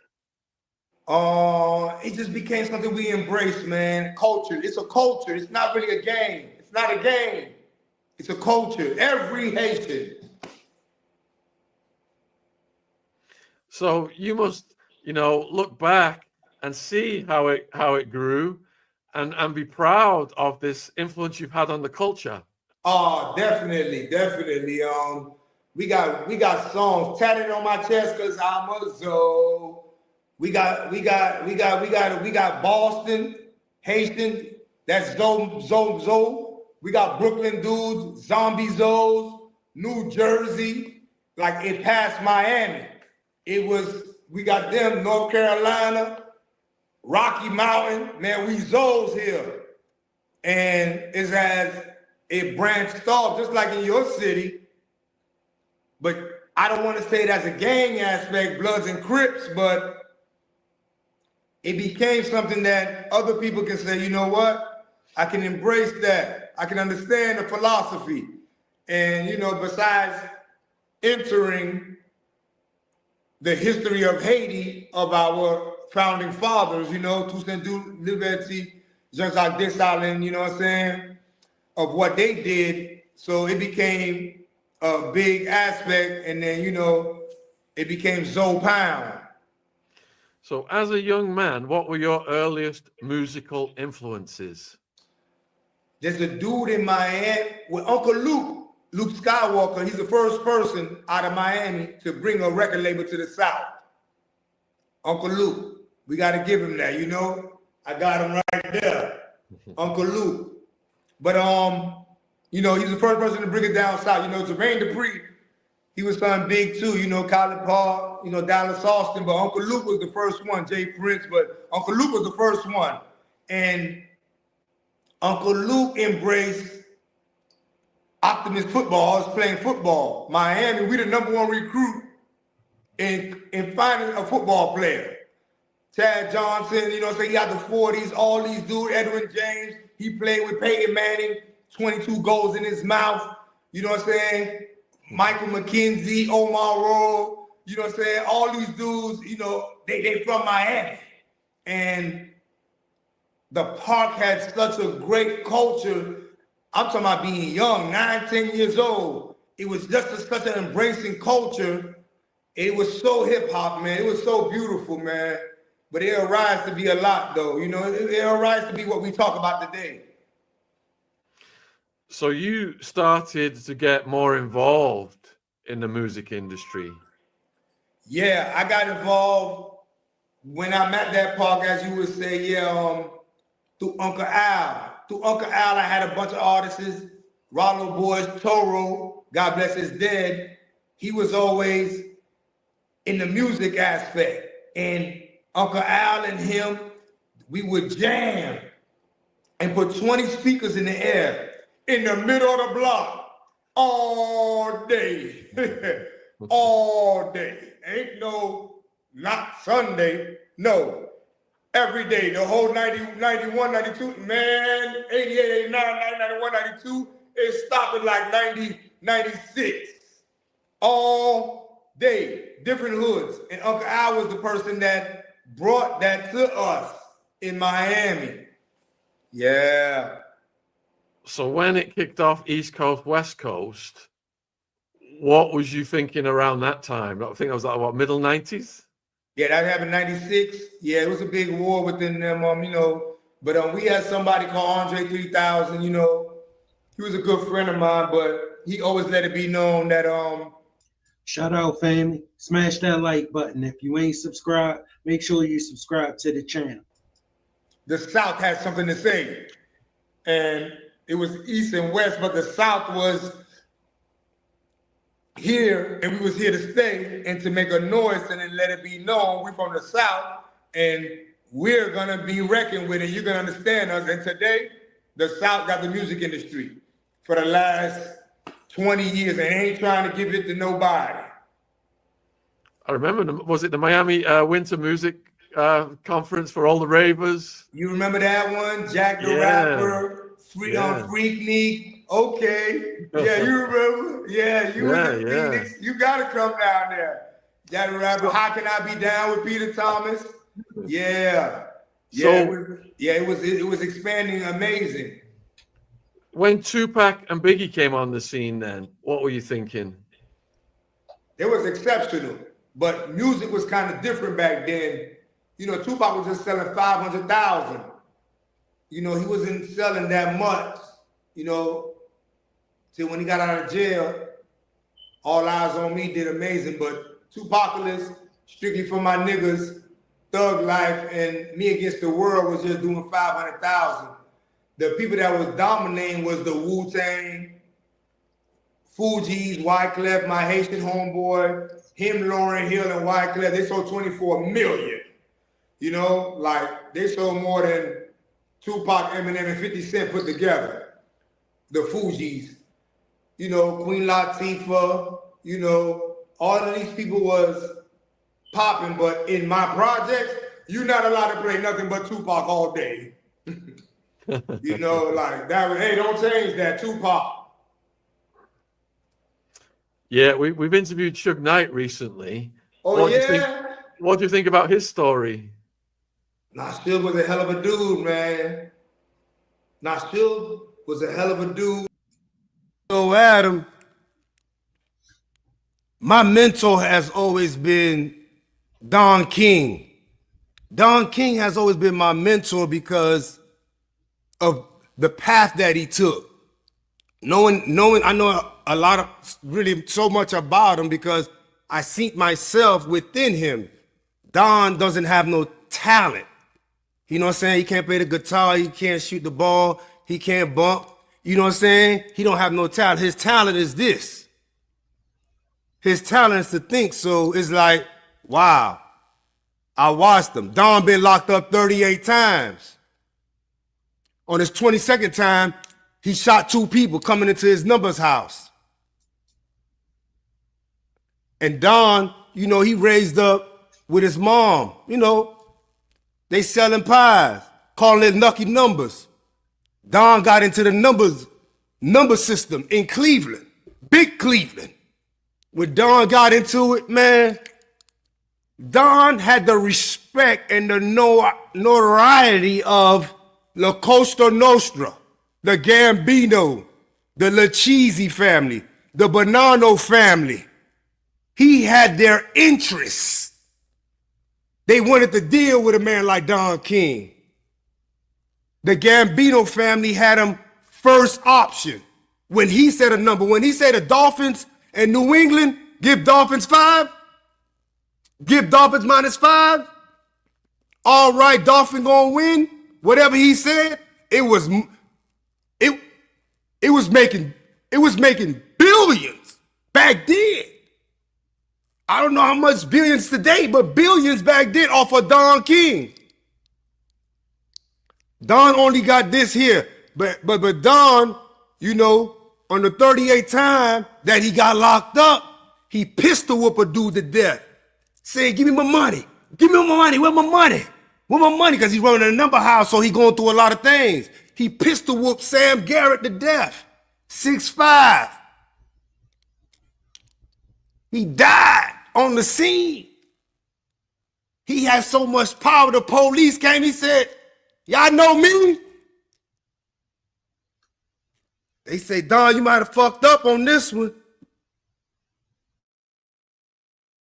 It just became something we embraced, man. Culture. It's a culture. It's not really a game. It's not a game. It's a culture. Every Haitian. So you must, look back and see how it grew. and be proud of this influence you've had on the culture. Oh, definitely, definitely. We got songs tatted on my chest because I'm a Zoe. We got Boston, Haitian, that's Zoe. We got Brooklyn dudes, Zombie Zoes, New Jersey, like it passed Miami. We got them, North Carolina, Rocky Mountain, man, we Zoes here. And it's as it branched off, just like in your city, but I don't want to say it as a gang aspect, Bloods and Crips, but it became something that other people can say, you know what? I can embrace that. I can understand the philosophy. And, you know, besides entering the history of Haiti, of our founding fathers, you know, Toussaint Louverture, Jean-Jacques Dessalines, you know what I'm saying, of what they did. So it became a big aspect, and then, you know, it became Zoe Pound. So as a young man, what were your earliest musical influences? There's a dude in Miami with Uncle Luke Skywalker. He's the first person out of Miami to bring a record label to the South. Uncle Luke, we got to give him that, you know. I got him right there, Uncle Luke. But you know, he's the first person to bring it down south. You know, Jermaine Dupri, he was something big too. You know, Khaled Paul, you know, Dallas Austin. But Uncle Luke was the first one. Jay Prince, but Uncle Luke was the first one. And Uncle Luke embraced Optimist football. I was playing football. Miami, we the #1 recruit in finding a football player. Chad Johnson, you know, so he had the 40s, all these dudes, Edwin James, he played with Peyton Manning, 22 goals in his mouth, you know what I'm saying? Michael McKenzie, Omar Rowe, you know what I'm saying? All these dudes, you know, they from Miami. And the park had such a great culture. I'm talking about being young, 9, 10 years old. It was just such an embracing culture. It was so hip hop, man. It was so beautiful, man. But it'll rise to be a lot, though. You know, it'll rise to be what we talk about today. So you started to get more involved in the music industry. Yeah, I got involved when I'm at that park, as you would say, through Uncle Al. Through Uncle Al, I had a bunch of artists. Rollo Boys, Toro, God bless his dead. He was always in the music aspect. And Uncle Al and him, we would jam and put 20 speakers in the air in the middle of the block all day. All day. Ain't no, not Sunday, no. Every day, the whole 90, 91, 92, man, 88, 89, 90, 91, 92, it stopped at like 90, 96. All day, different hoods. And Uncle Al was the person that brought that to us in Miami. Yeah. So when it kicked off East Coast, West Coast, what was you thinking around that time? I think I was like, what, middle 90s? Yeah, that happened in 96. Yeah, it was a big war within them, you know. But we had somebody called Andre 3000, you know. He was a good friend of mine, but he always let it be known that Shout out, family. Smash that like button. If you ain't subscribed, make sure you subscribe to the channel. The South had something to say. And it was East and West, but the South was here, and we was here to stay and to make a noise and then let it be known we're from the South, and we're gonna be reckoned with it. You're gonna understand us. And today, the South got the music industry for the last 20 years and ain't trying to give it to nobody. I remember, was it the Miami Winter Music Conference for all the ravers? You remember that one? Jack the Rapper, Freaknik. Okay. Yeah, you remember? Yeah, you was in Phoenix. You gotta come down there. Jack the Rapper, How Can I Be Down with Peter Thomas? Yeah. It was expanding amazing. When Tupac and Biggie came on the scene then, what were you thinking? It was exceptional, but music was kind of different back then. You know, Tupac was just selling 500,000. you know, he wasn't selling that much, you know, till when he got out of jail. All Eyes on Me did amazing, but Tupacalypse, strictly for my niggas, Thug Life, and Me Against the World was just doing 500,000. The people that was dominating was the Wu-Tang, Fugees, Wyclef, my Haitian homeboy, him, Lauryn Hill, and Wyclef. They sold 24 million. You know, like they sold more than Tupac, Eminem, and 50 Cent put together. The Fugees. You know, Queen Latifah, you know, all of these people was popping, but in my projects, you're not allowed to play nothing but Tupac all day. You know, like that. Hey, don't change that, Tupac. Yeah, we've interviewed Suge Knight recently. Oh, What do you think about his story? Nah, Suge was a hell of a dude, man. Nah, Suge was a hell of a dude. So Adam, my mentor has always been Don King. Don King has always been my mentor because of the path that he took. Knowing, I know a lot of, really so much about him because I seen myself within him. Don doesn't have no talent. You know what I'm saying? He can't play the guitar, he can't shoot the ball, he can't bump. You know what I'm saying? He don't have no talent. His talent is this. His talent is to think. So it's like, wow. I watched him. Don been locked up 38 times. On his 22nd time, he shot 2 people coming into his number's house. And Don, you know, he raised up with his mom. You know, they selling pies, calling it lucky numbers. Don got into the number system in Cleveland, big Cleveland. When Don got into it, man, Don had the respect and the notoriety of La Costa Nostra, the Gambino, the Lacheese family, the Bonanno family. He had their interests. They wanted to deal with a man like Don King. The Gambino family had him first option. When he said a number, when he said the Dolphins and New England, give Dolphins 5, give Dolphins -5. All right, Dolphin gonna win. Whatever he said, it was making billions back then. I don't know how much billions today, but billions back then off of Don King. Don only got this here, but Don, you know, on the 38th time that he got locked up, he pistol whooped a dude to death, saying, "Give me my money, give me my money, where my money, where my money?" Because he's running a number house, so he going through a lot of things. He pistol whooped Sam Garrett to death, 6'5". He died on the scene. He had so much power. The police came. He said, "Y'all know me?" They say, "Don, you might have fucked up on this one."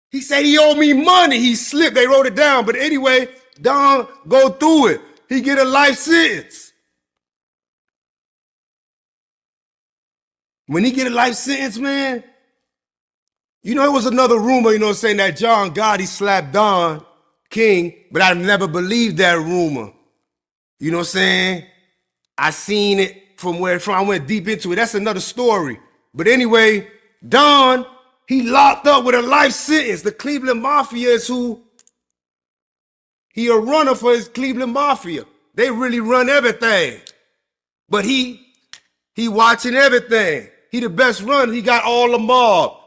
He said he owed me money. He slipped. They wrote it down. But anyway, Don go through it. He get a life sentence. When he get a life sentence, man, you know, it was another rumor, you know, saying that John Gotti slapped Don King, but I never believed that rumor. You know what I'm saying? I seen it from where I went deep into it. That's another story. But anyway, Don, he locked up with a life sentence. The Cleveland Mafia is he a runner for his Cleveland Mafia. They really run everything. But he watching everything. He the best runner. He got all the mob.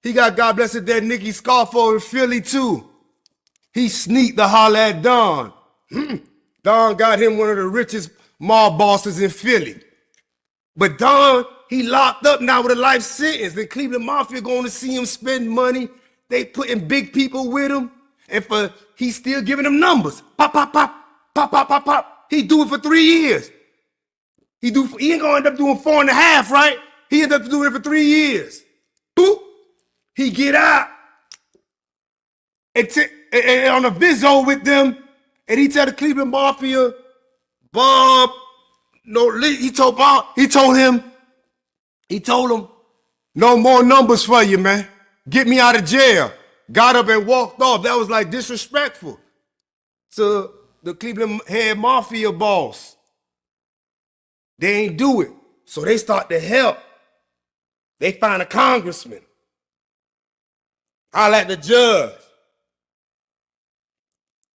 He got, God bless it, that Nicky Scarfo in Philly too. He sneaked to holler at Don. Don got him one of the richest mob bosses in Philly. But Don, he locked up now with a life sentence. The Cleveland Mafia going to see him spend money. They putting big people with him. And he's still giving them numbers. Pop, pop, pop, pop, pop, pop, pop. He do it for 3 years. He ain't gonna end up doing 4.5, right? He ended up doing it for 3 years. Boop. He get out. And on a Vizzo with them, and he tell the Cleveland Mafia, Bob, no, he told him, no more numbers for you, man. Get me out of jail. Got up and walked off. That was like disrespectful to the Cleveland head mafia boss. They ain't do it. So they start to help. They find a congressman. I like the judge.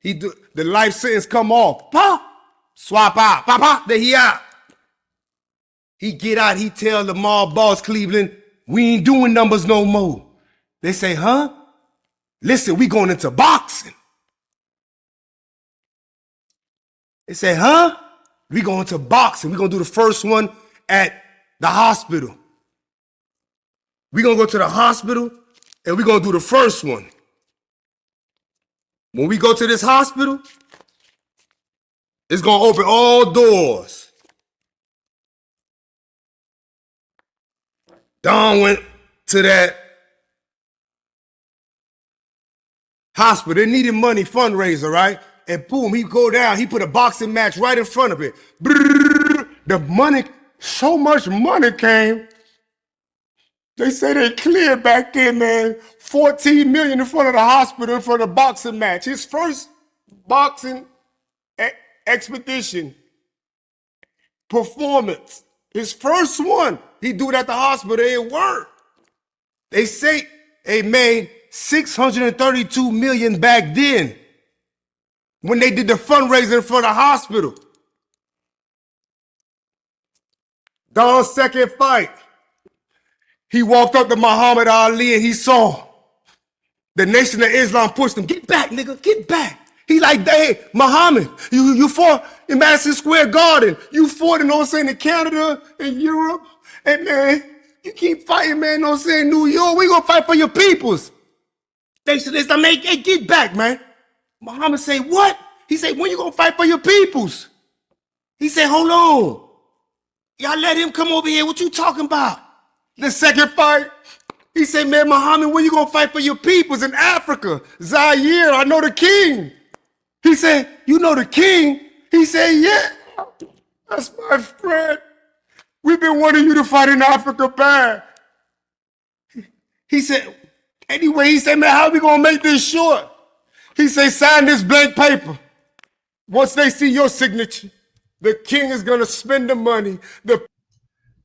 The life sentence come off. Pop, swap out. Pop, there he out. He get out, he tell the mob boss Cleveland, we ain't doing numbers no more. They say, huh? Listen, we going into boxing. They say, huh? We going to boxing. We gonna do the first one at the hospital. We gonna go to the hospital and we gonna do the first one. When we go to this hospital, it's gonna open all doors. Don went to that hospital. They needed money, fundraiser, right? And boom, he go down. He put a boxing match right in front of it. Brrr, the money, so much money came. They say they cleared back then, man. 14 million in front of the hospital for the boxing match. His first boxing expedition performance. His first one. He do it at the hospital. It worked. They say they made 632 million back then when they did the fundraiser for the hospital. Don's second fight, he walked up to Muhammad Ali and he saw the Nation of Islam pushed him. Get back, nigga, get back. He like, hey, Muhammad, you fought in Madison Square Garden. You fought, you know what I'm saying, in Canada and Europe. And man, you keep fighting, man, you know what I'm saying, New York. We gonna fight for your peoples. Nation of Islam, hey, get back, man. Muhammad say, what? He said, when you gonna fight for your peoples? He said, hold on. Y'all let him come over here. What you talking about? The second fight, he said, man, Muhammad, when you gonna fight for your peoples in Africa? Zaire, I know the king. He said, you know the king? He said, yeah, that's my friend. We've been wanting you to fight in Africa bad. He said, anyway, he said, man, how are we gonna make this short? He said, sign this blank paper. Once they see your signature, the king is gonna spend the money.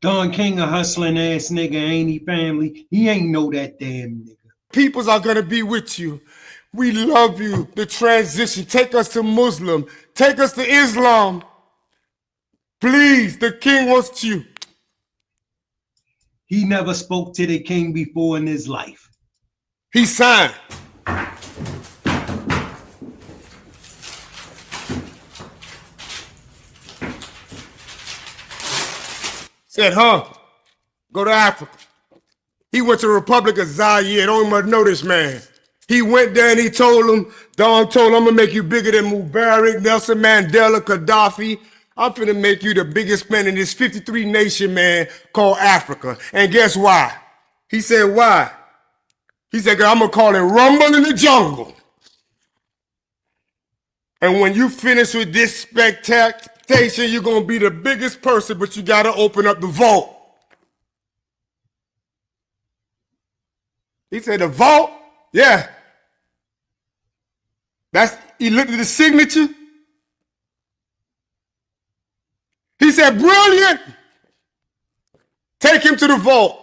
Don King, a hustling ass nigga, ain't he, family? He ain't know that damn nigga. Peoples are gonna be with you. We love you. The transition. Take us to Muslim. Take us to Islam. Please, the king wants you. He never spoke to the king before in his life. He signed. Said, huh? Go to Africa. He went to the Republic of Zaire. Don't even know this man. He went there and he told him, Don told him, I'm gonna make you bigger than Mubarak, Nelson Mandela, Gaddafi. I'm finna make you the biggest man in this 53 nation, man, called Africa. And guess why? He said, why? He said, I'm gonna call it Rumble in the Jungle. And when you finish with this spectacular, you're gonna be the biggest person, but you gotta open up the vault. He said, the vault? Yeah. He looked at the signature. He said, brilliant. Take him to the vault.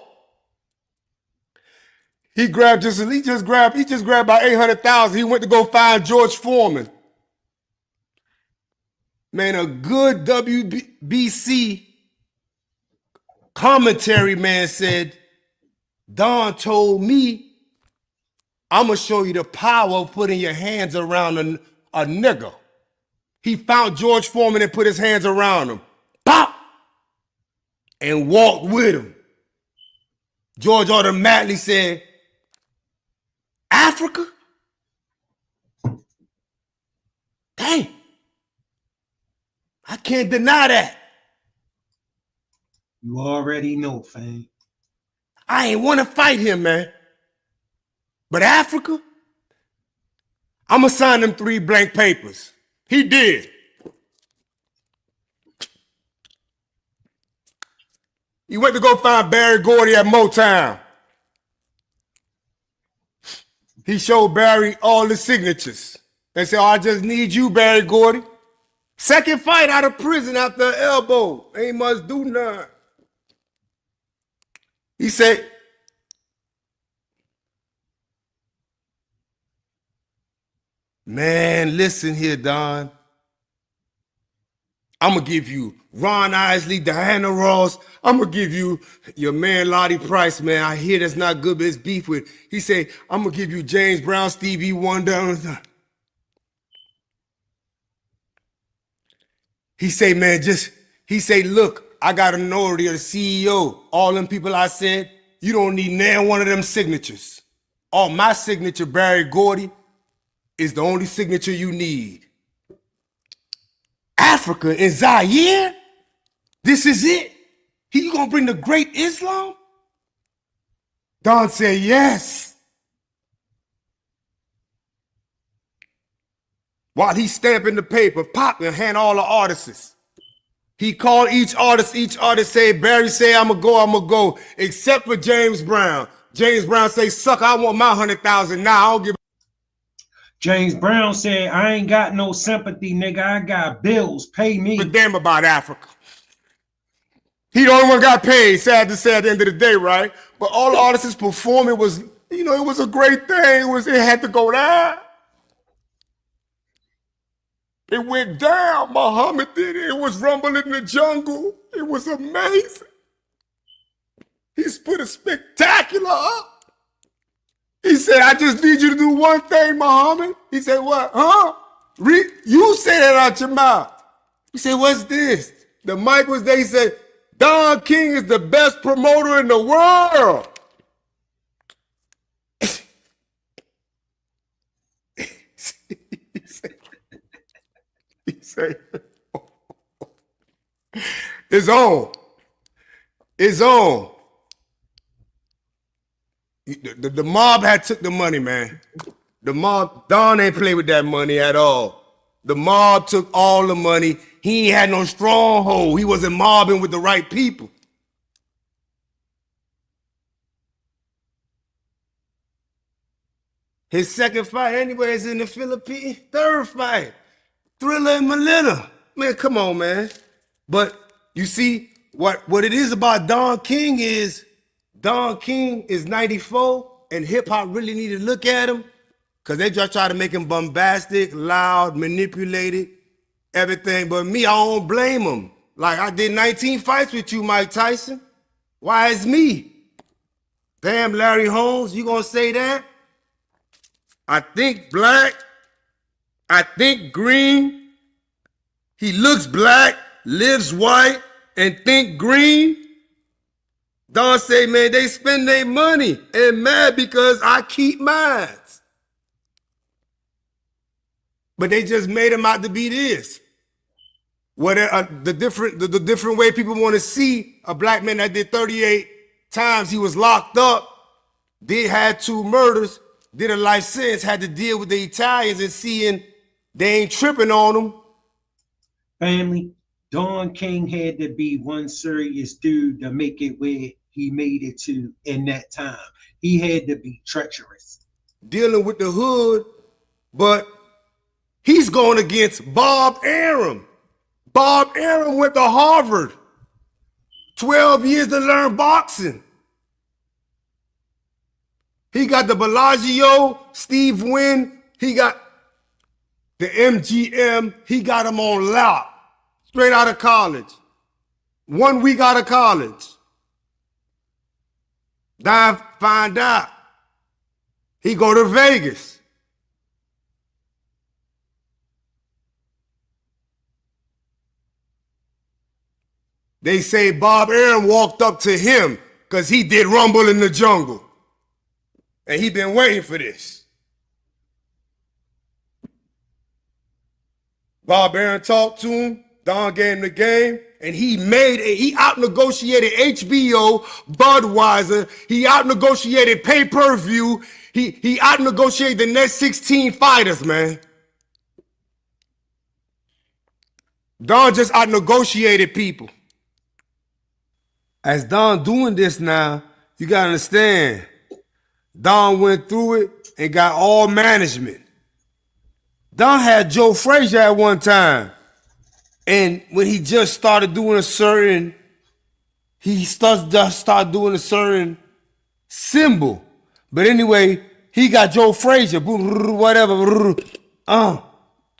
He just grabbed about 800,000. He went to go find George Foreman. Man, a good WBC commentary man said, Don told me, I'm gonna show you the power of putting your hands around a nigga. He found George Foreman and put his hands around him. Pop! And walked with him. George automatically said, Africa? Dang. I can't deny that. You already know, fam. I ain't want to fight him, man. But Africa, I'm going to sign them 3 blank papers. He did. He went to go find Barry Gordy at Motown. He showed Barry all the signatures and said, oh, I just need you, Barry Gordy. Second fight out of prison after an elbow. Ain't much do none. He said, man, listen here, Don. I'm going to give you Ron Isley, Diana Ross. I'm going to give you your man, Lottie Price, man. I hear that's not good, but it's beef with. He said, I'm going to give you James Brown, Stevie Wonder. He say, man, he say, look, I got an authority of the CEO. All them people I said, you don't need none one of them signatures. All my signature, Barry Gordy, is the only signature you need. Africa and Zaire? This is it? You gonna bring the great Islam? Don said, yes. While he's stamping the paper, Pop and hand all the artists. He called each artist say, Barry say, I'ma go, except for James Brown. James Brown say, suck, I want my 100,000 now, I don't give. James Brown said, I ain't got no sympathy, nigga. I got bills. Pay me. But damn about Africa. He the only one got paid, sad to say at the end of the day, right? But all the artists perform, it was, it was a great thing. It had to go down. It went down. Muhammad did it. It was Rumble in the Jungle. It was amazing. He's put a spectacular up. He said, I just need you to do one thing, Muhammad. He said, what? Huh? You say that out your mouth. He said, what's this? The mic was there. He said, Don King is the best promoter in the world. He said, it's on. It's on. The mob had took the money, man. The mob, Don ain't play with that money at all. The mob took all the money. He ain't had no stronghold. He wasn't mobbing with the right people. His second fight anyway is in the Philippines. Third fight, Thriller and Melina. Man, come on, man. But you see, what it is about Don King is 94 and hip hop really need to look at him because they just try to make him bombastic, loud, manipulated, everything. But me, I don't blame him. Like I did 19 fights with you, Mike Tyson. Why is me? Damn, Larry Holmes, you gonna say that? I think black, I think green. He looks black, lives white, and think green. Don say, man, they spend their money and mad because I keep mine. But they just made him out to be this. What the different way people want to see a black man that did 38 times, he was locked up, had 2 murders, did a life sentence, had to deal with the Italians and seeing they ain't tripping on him. Family, Don King had to be one serious dude to make it where he made it to in that time. He had to be treacherous. Dealing with the hood, but he's going against Bob Arum. Bob Arum went to Harvard. 12 years to learn boxing. He got the Bellagio, Steve Wynn. He got the MGM. He got him on lock. Straight out of college. 1 week out of college. Find out. He go to Vegas. They say Bob Arum walked up to him because he did Rumble in the Jungle. And he been waiting for this. Bob Arum talked to him. Don gave him the game. And he out-negotiated HBO, Budweiser. He out-negotiated pay-per-view. He out-negotiated the next 16 fighters, man. Don just out-negotiated people. As Don doing this now, you gotta understand, Don went through it and got all management. Don had Joe Frazier at one time. And when he just started doing he started doing a certain symbol. But anyway, he got Joe Frazier, whatever.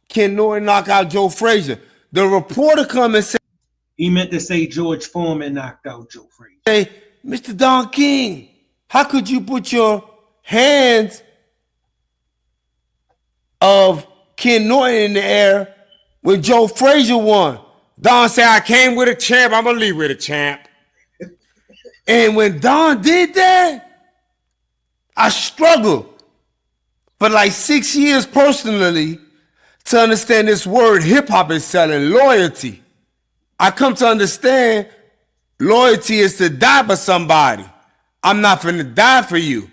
Ken Norton knock out Joe Frazier. The reporter come and say, he meant to say George Foreman knocked out Joe Frazier. Say, Mr. Don King, how could you put your hands of Ken Norton in the air when Joe Frazier won? Don said, I came with a champ, I'm gonna leave with a champ. And when Don did that, I struggled for like 6 years personally to understand this word hip-hop is selling, loyalty. I come to understand loyalty is to die for somebody. I'm not finna die for you.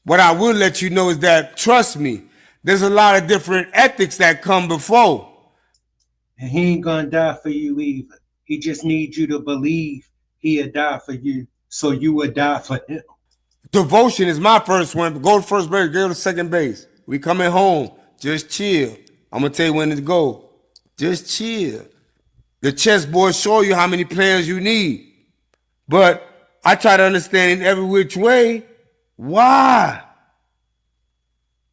What I will let you know is that, trust me, there's a lot of different ethics that come before. And he ain't gonna die for you either. He just needs you to believe he'll die for you, so you would die for him. Devotion is my first one. Go to first base, go to second base. We coming home. Just chill. I'm gonna tell you when to go. Just chill. The chessboard show you how many players you need. But I try to understand in every which way, why?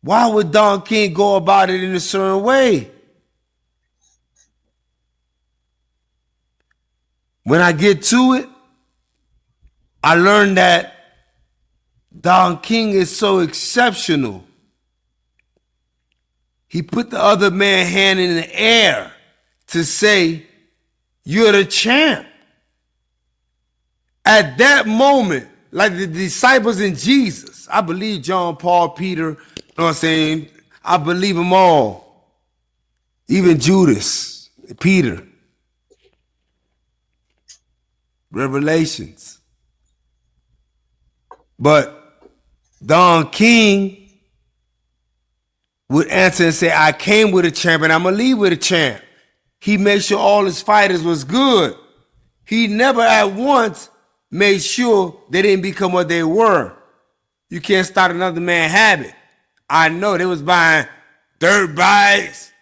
Why would Don King go about it in a certain way? When I get to it, I learned that Don King is so exceptional. He put the other man's hand in the air to say, you're the champ. At that moment, like the disciples in Jesus, I believe John, Paul, Peter, you know what I'm saying? I believe them all. Even Judas, Peter. Revelations. But Don King would answer and say, I came with a champ and I'm going to leave with a champ. He made sure all his fighters was good. He never at once made sure they didn't become what they were. You can't start another man's habit. I know they was buying dirt bikes,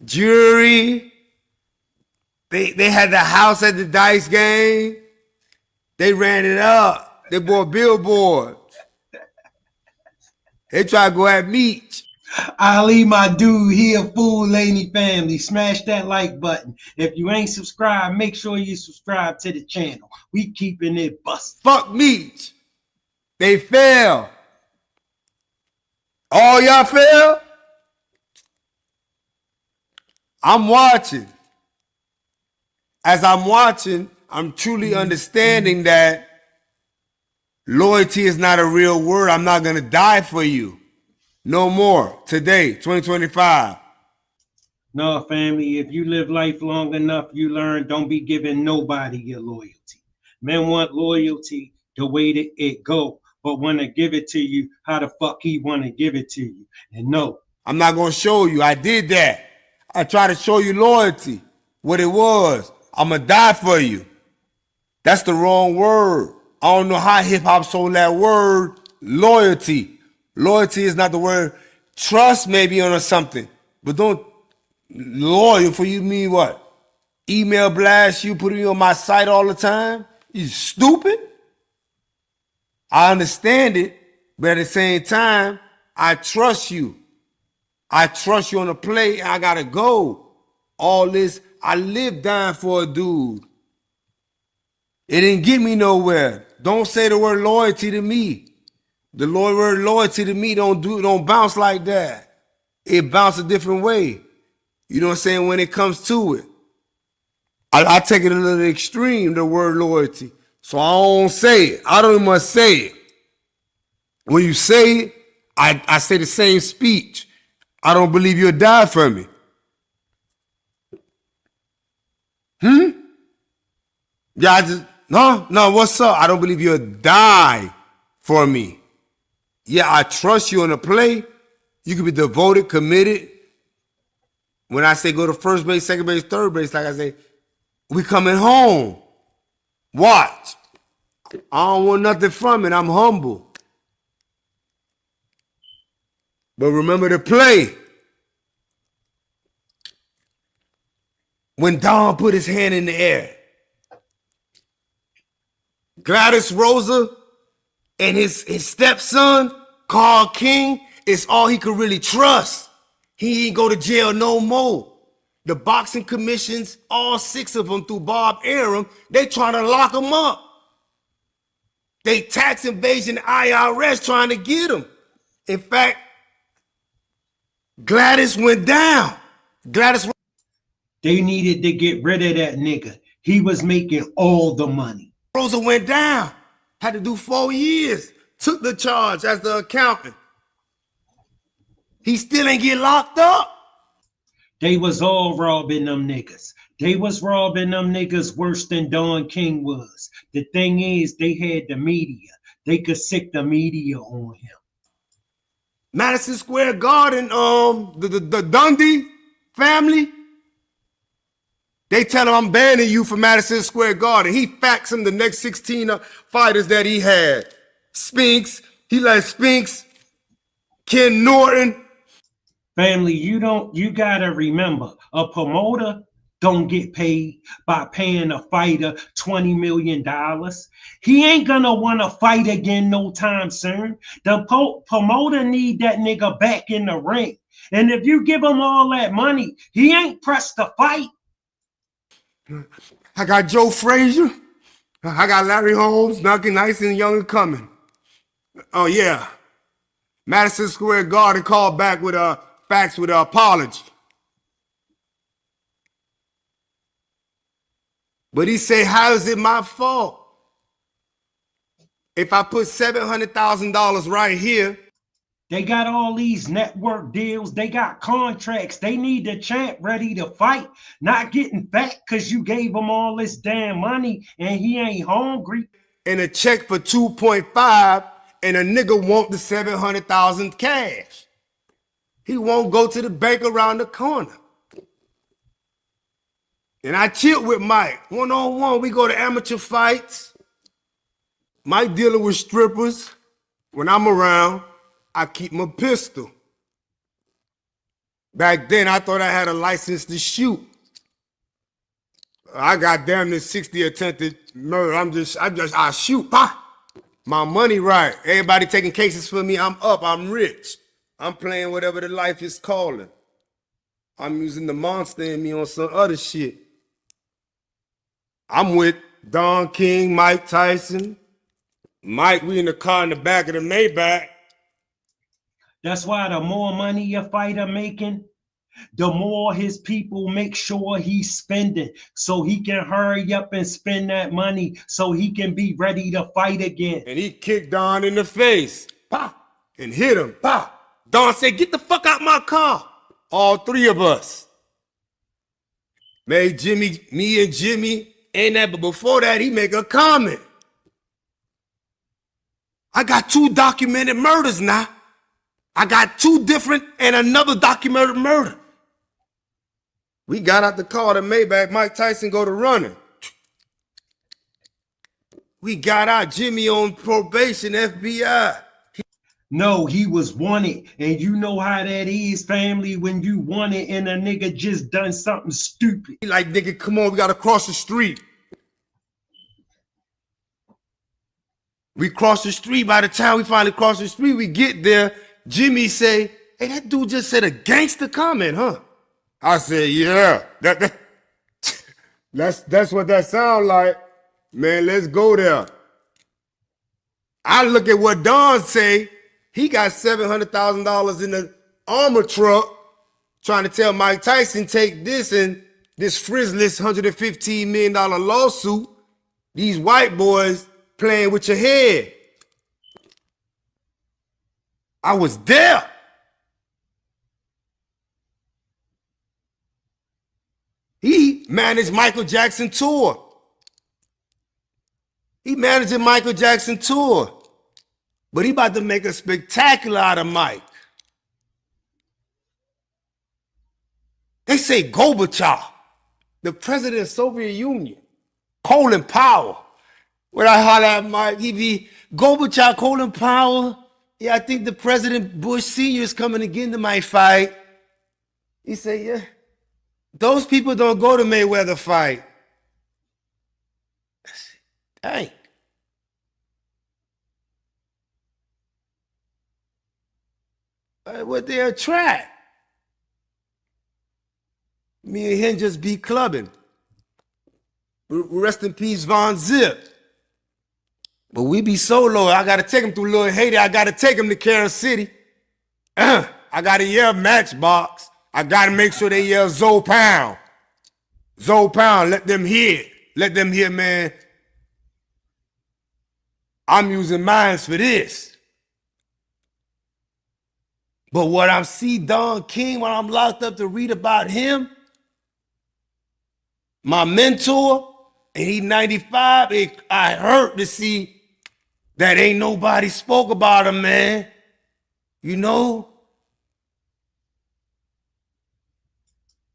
jewelry. They had the house at the dice game. They ran it up. They bought billboards. They try to go at Meech. Ali, my dude, he a fool, lady family. Smash that like button. If you ain't subscribed, make sure you subscribe to the channel. We keeping it busted. Fuck Meech. They fail. All y'all fail? I'm watching. As I'm watching, I'm truly understanding that loyalty is not a real word. I'm not going to die for you. No more. Today, 2025. No, family, if you live life long enough, you learn don't be giving nobody your loyalty. Men want loyalty the way that it go, but want to give it to you how the fuck he want to give it to you. And no. I'm not going to show you. I did that. I try to show you loyalty, what it was. I'm going to die for you. That's the wrong word. I don't know how hip-hop sold that word, loyalty. Loyalty is not the word. Trust maybe on something, but don't loyal for you mean what? Email blast you, put me on my site all the time? You stupid? I understand it, but at the same time, I trust you. I trust you on the play, and I gotta go. All this, I live dying for a dude. It didn't get me nowhere. Don't say the word loyalty to me. The word loyalty to me don't bounce like that. It bounces a different way. You know what I'm saying? When it comes to it. I take it a little extreme, the word loyalty. So I don't say it. I don't even must say it. When you say it, I say the same speech. I don't believe you'll die for me. Yeah, I just, no, what's up? I don't believe you'll die for me. Yeah, I trust you on the play. You can be devoted, committed. When I say go to first base, second base, third base, like I say, We coming home. Watch. I don't want nothing from it. I'm humble. But remember to play. When Don put his hand in the air, Gladys Rosa and his stepson, Carl King, is all he could really trust. He ain't go to jail no more. The boxing commissions, all 6 of them through Bob Arum, they trying to lock him up. They tax evasion IRS trying to get him. In fact, Gladys went down. They needed to get rid of that nigga. He was making all the money. Rosa went down. Had to do 4 years. Took the charge as the accountant. He still ain't get locked up. They was all robbing them niggas. They was robbing them niggas worse than Don King was. The thing is, they had the media. They could sick the media on him. Madison Square Garden, the Dundee family, they tell him, I'm banning you from Madison Square Garden. He faxed him the next 16 fighters that he had. Spinks, he let Spinks, Ken Norton. Family, you gotta remember, a promoter don't get paid by paying a fighter $20 million. He ain't gonna want to fight again no time soon. The promoter need that nigga back in the ring. And if you give him all that money, he ain't pressed to fight. I got Joe Frazier. I got Larry Holmes, Duncan Nice, and Young and Coming. Oh, yeah. Madison Square Garden called back with a fax with an apology. But he said, how is it my fault? If I put $700,000 right here. They got all these network deals. They got contracts. They need the champ ready to fight, not getting fat because you gave him all this damn money and he ain't hungry. And a check for 2.5 and a nigga want the 700,000 cash. He won't go to the bank around the corner. And I chill with Mike. One-on-one, we go to amateur fights. Mike dealing with strippers. When I'm around, I keep my pistol. Back then, I thought I had a license to shoot. I got damn near 60 attempted murder. I shoot. Bah! My money right. Everybody taking cases for me. I'm up. I'm rich. I'm playing whatever the life is calling. I'm using the monster in me on some other shit. I'm with Don King, Mike Tyson. Mike, we in the car in the back of the Maybach. That's why the more money a fighter making, the more his people make sure he's spending so he can hurry up and spend that money so he can be ready to fight again. And he kicked Don in the face, pop, and hit him, pop. Don said, get the fuck out my car. All 3 of us. Made me and Jimmy, ain't that, but before that, he make a comment. I got 2 documented murders now. I got 2 different and another documented murder. We got out the car to Maybach. Mike Tyson go to running. We got out. Jimmy on probation, FBI. No, he was wanted. And you know how that is, family, when you want it and a nigga just done something stupid. He like, nigga, come on, we got to cross the street. We cross the street. By the time we finally cross the street, we get there. Jimmy say, hey, that dude just said a gangster comment, huh? I said, yeah, that's what that sound like. Man, let's go there. I look at what Don say. He got $700,000 in the armor truck trying to tell Mike Tyson, take this and this frizzless $115 million lawsuit. These white boys playing with your head. I was there. He managed Michael Jackson tour. He managed the Michael Jackson tour. But he about to make a spectacular out of Mike. They say Gorbachev. the president of the Soviet Union, Colin Powell. When I holler at Mike, he be, Gorbachev, Colin Powell. Yeah, I think the President Bush Sr. is coming again to my fight. He said, yeah, those people don't go to Mayweather fight. Dang. What they attract? Me and him just be clubbing. Rest in peace, Von Zip. But we be solo. I gotta take him through Little Haiti. I gotta take him to Kansas City. I gotta yell Matchbox. I gotta make sure they yell Zoe Pound. Zoe Pound, let them hear it. Let them hear, man. I'm using minds for this. But what I see Don King when I'm locked up to read about him, my mentor, and he 95, I hurt to see that ain't nobody spoke about him, man. You know?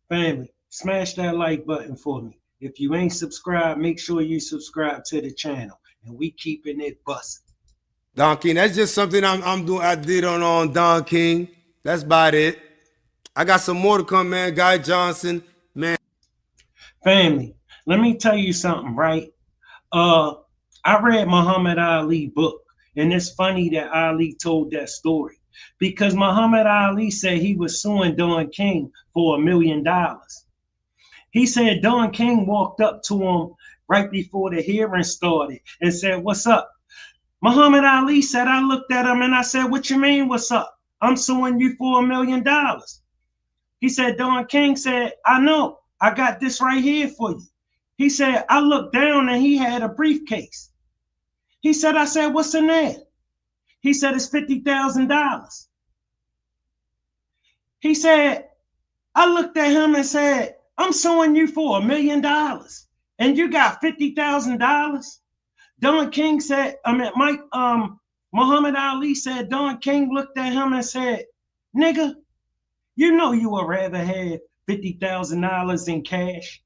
Family, smash that like button for me. If you ain't subscribed, make sure you subscribe to the channel. And we keeping it busting. Don King, that's just something I'm doing. I did on Don King. That's about it. I got some more to come, man. Guy Johnson, man. Family, let me tell you something, right? I read Muhammad Ali book, and it's funny that Ali told that story because Muhammad Ali said he was suing Don King for $1 million. He said Don King walked up to him right before the hearing started and said, "What's up?" Muhammad Ali said, I looked at him and I said, "What you mean, what's up? I'm suing you for $1 million. He said, Don King said, "I know, I got this right here for you." He said, I looked down and he had a briefcase. He said, I said, "What's in there?" He said, "It's $50,000. He said, I looked at him and said, "I'm suing you for $1 million and you got $50,000. Don King said, Muhammad Ali said, Don King looked at him and said, "Nigga, you know you would rather have $50,000 in cash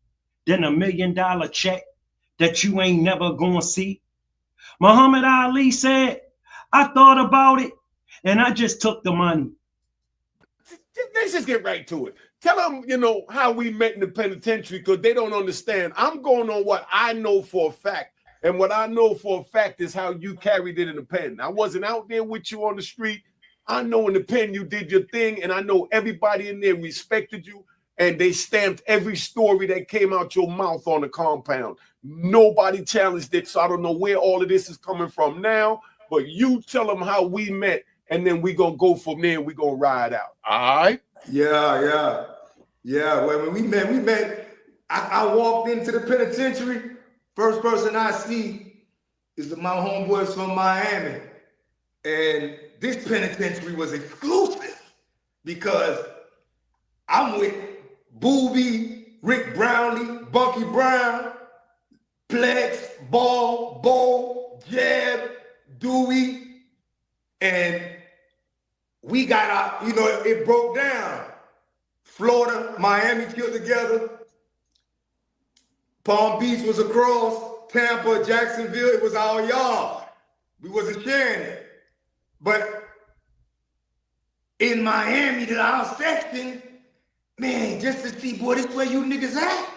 than $1 million check that you ain't never gonna see." Muhammad Ali said, "I thought about it and I just took the money." Let's just get right to it. Tell them, how we met in the penitentiary because they don't understand. I'm going on what I know for a fact. And what I know for a fact is how you carried it in the pen. I wasn't out there with you on the street. I know in the pen you did your thing, and I know everybody in there respected you, and they stamped every story that came out your mouth on the compound. Nobody challenged it, so I don't know where all of this is coming from now, but you tell them how we met, and then we're going to go from there, and we're going to ride out. All right? Yeah. Well, when we met, I walked into the penitentiary. First person I see is my homeboys from Miami. And this penitentiary was exclusive because I'm with Booby, Rick Brownlee, Bunky Brown, Plex, Ball, Bo, Jeb, Dewey, and we got out, it broke down. Florida, Miami killed together. Palm Beach was across. Tampa, Jacksonville, it was our yard. We wasn't sharing it. But in Miami, to our section, man, just to see, boy, this where you niggas at?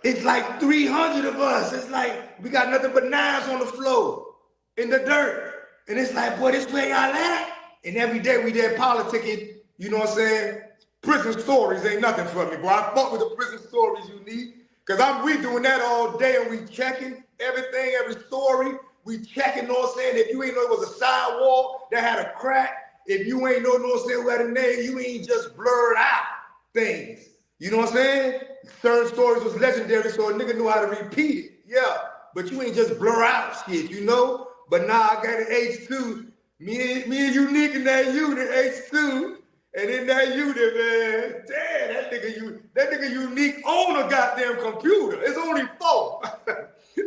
It's like 300 of us. It's like we got nothing but knives on the floor in the dirt. And it's like, boy, this where y'all at? And every day we there politicking, you know what I'm saying? Prison stories ain't nothing for me, boy. I fuck with the prison stories you need. Because we doing that all day and we checking everything, every story. We checking, know what I'm saying? If you ain't know it was a sidewall that had a crack, if you ain't know what I'm saying, who had a name, you ain't just blurred out things. You know what I'm saying? Certain stories was legendary, so a nigga knew how to repeat it. Yeah, but you ain't just blur out shit, But now I got an H2. Me and Unique in that unit, H2. And in that unit, man, damn, that nigga Unique own a goddamn computer. It's only 4.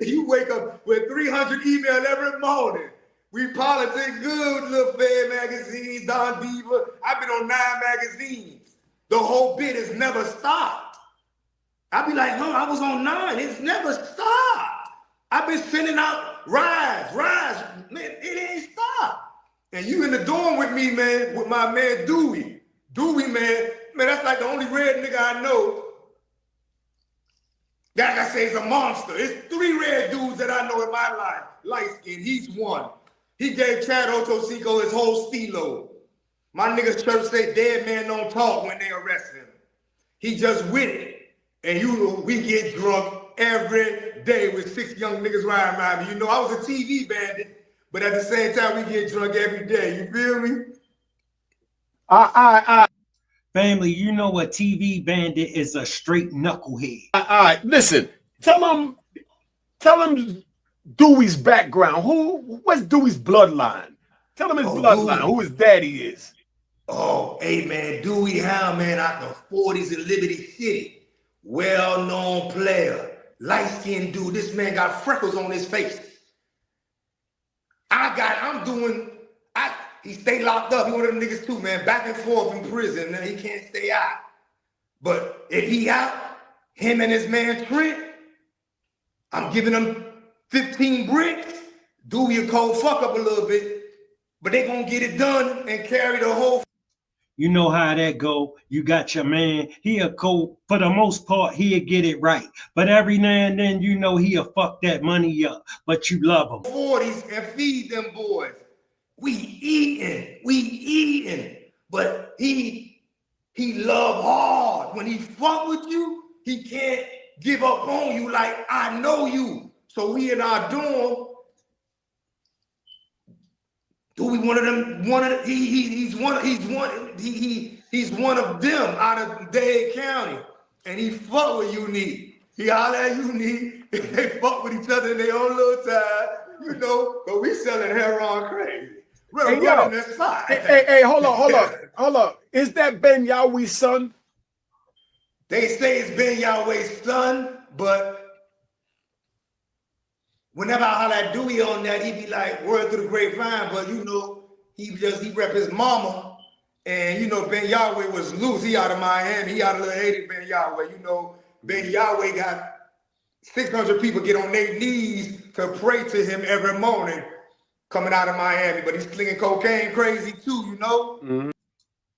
You wake up with 300 emails every morning. We politic good, Little Fair magazines, Don Diva. I've been on 9 magazines. The whole bit has never stopped. I be like, huh, I was on 9. It's never stopped. I've been sending out rise. Man, it ain't stopped. And you in the dorm with me, man, with my man Dewey. Dewey, man, that's like the only red nigga I know. That I say is a monster. It's 3 red dudes that I know in my life. Light skin, he's one. He gave Chad Ochocinco his whole stilo. My niggas church say dead man don't talk when they arrest him. He just with it. And you know, we get drunk every day with 6 young niggas riding around me. You know, I was a TV bandit, but at the same time, we get drunk every day. You feel me? Family, you know a TV bandit is a straight knucklehead. All right, listen. Tell him Dewey's background. What's Dewey's bloodline? Tell him his bloodline, Dewey. who his daddy is. Oh, hey man, Dewey Hound, man, out the 40s in Liberty City. Well-known player. Light-skinned dude. This man got freckles on his face. He stay locked up. He one of them niggas too, man. Back and forth in prison. Man. He can't stay out. But if he out, him and his man Trent, I'm giving him 15 bricks. Dewey a cold fuck up a little bit. But they gonna get it done and carry the whole. You know how that go. You got your man. He a cold, for the most part, he'll get it right. But every now and then, you know he'll fuck that money up. But you love him. 40s and feed them boys. We eating. But he love hard. When he fuck with you, he can't give up on you like I know you. So we in our dorm. Dewey one of them, he's one of them out of Dade County. And he fuck with Unique. He holler at Unique. They fuck with each other in their own little time, you know, but we selling heroin crazy. We're running that side. Hey, hold up. Is that Ben Yahwee's son? They say it's Ben Yahwee's son, but whenever I holler at Dewey on that, he be like, word through the grapevine, but you know, he rep his mama. And you know, Ben Yahweh was loose. He out of Miami. He out of Little Haiti, Ben Yahweh. You know, Ben Yahweh got 600 people get on their knees to pray to him every morning coming out of Miami. But he's slinging cocaine crazy too, you know? Mm-hmm.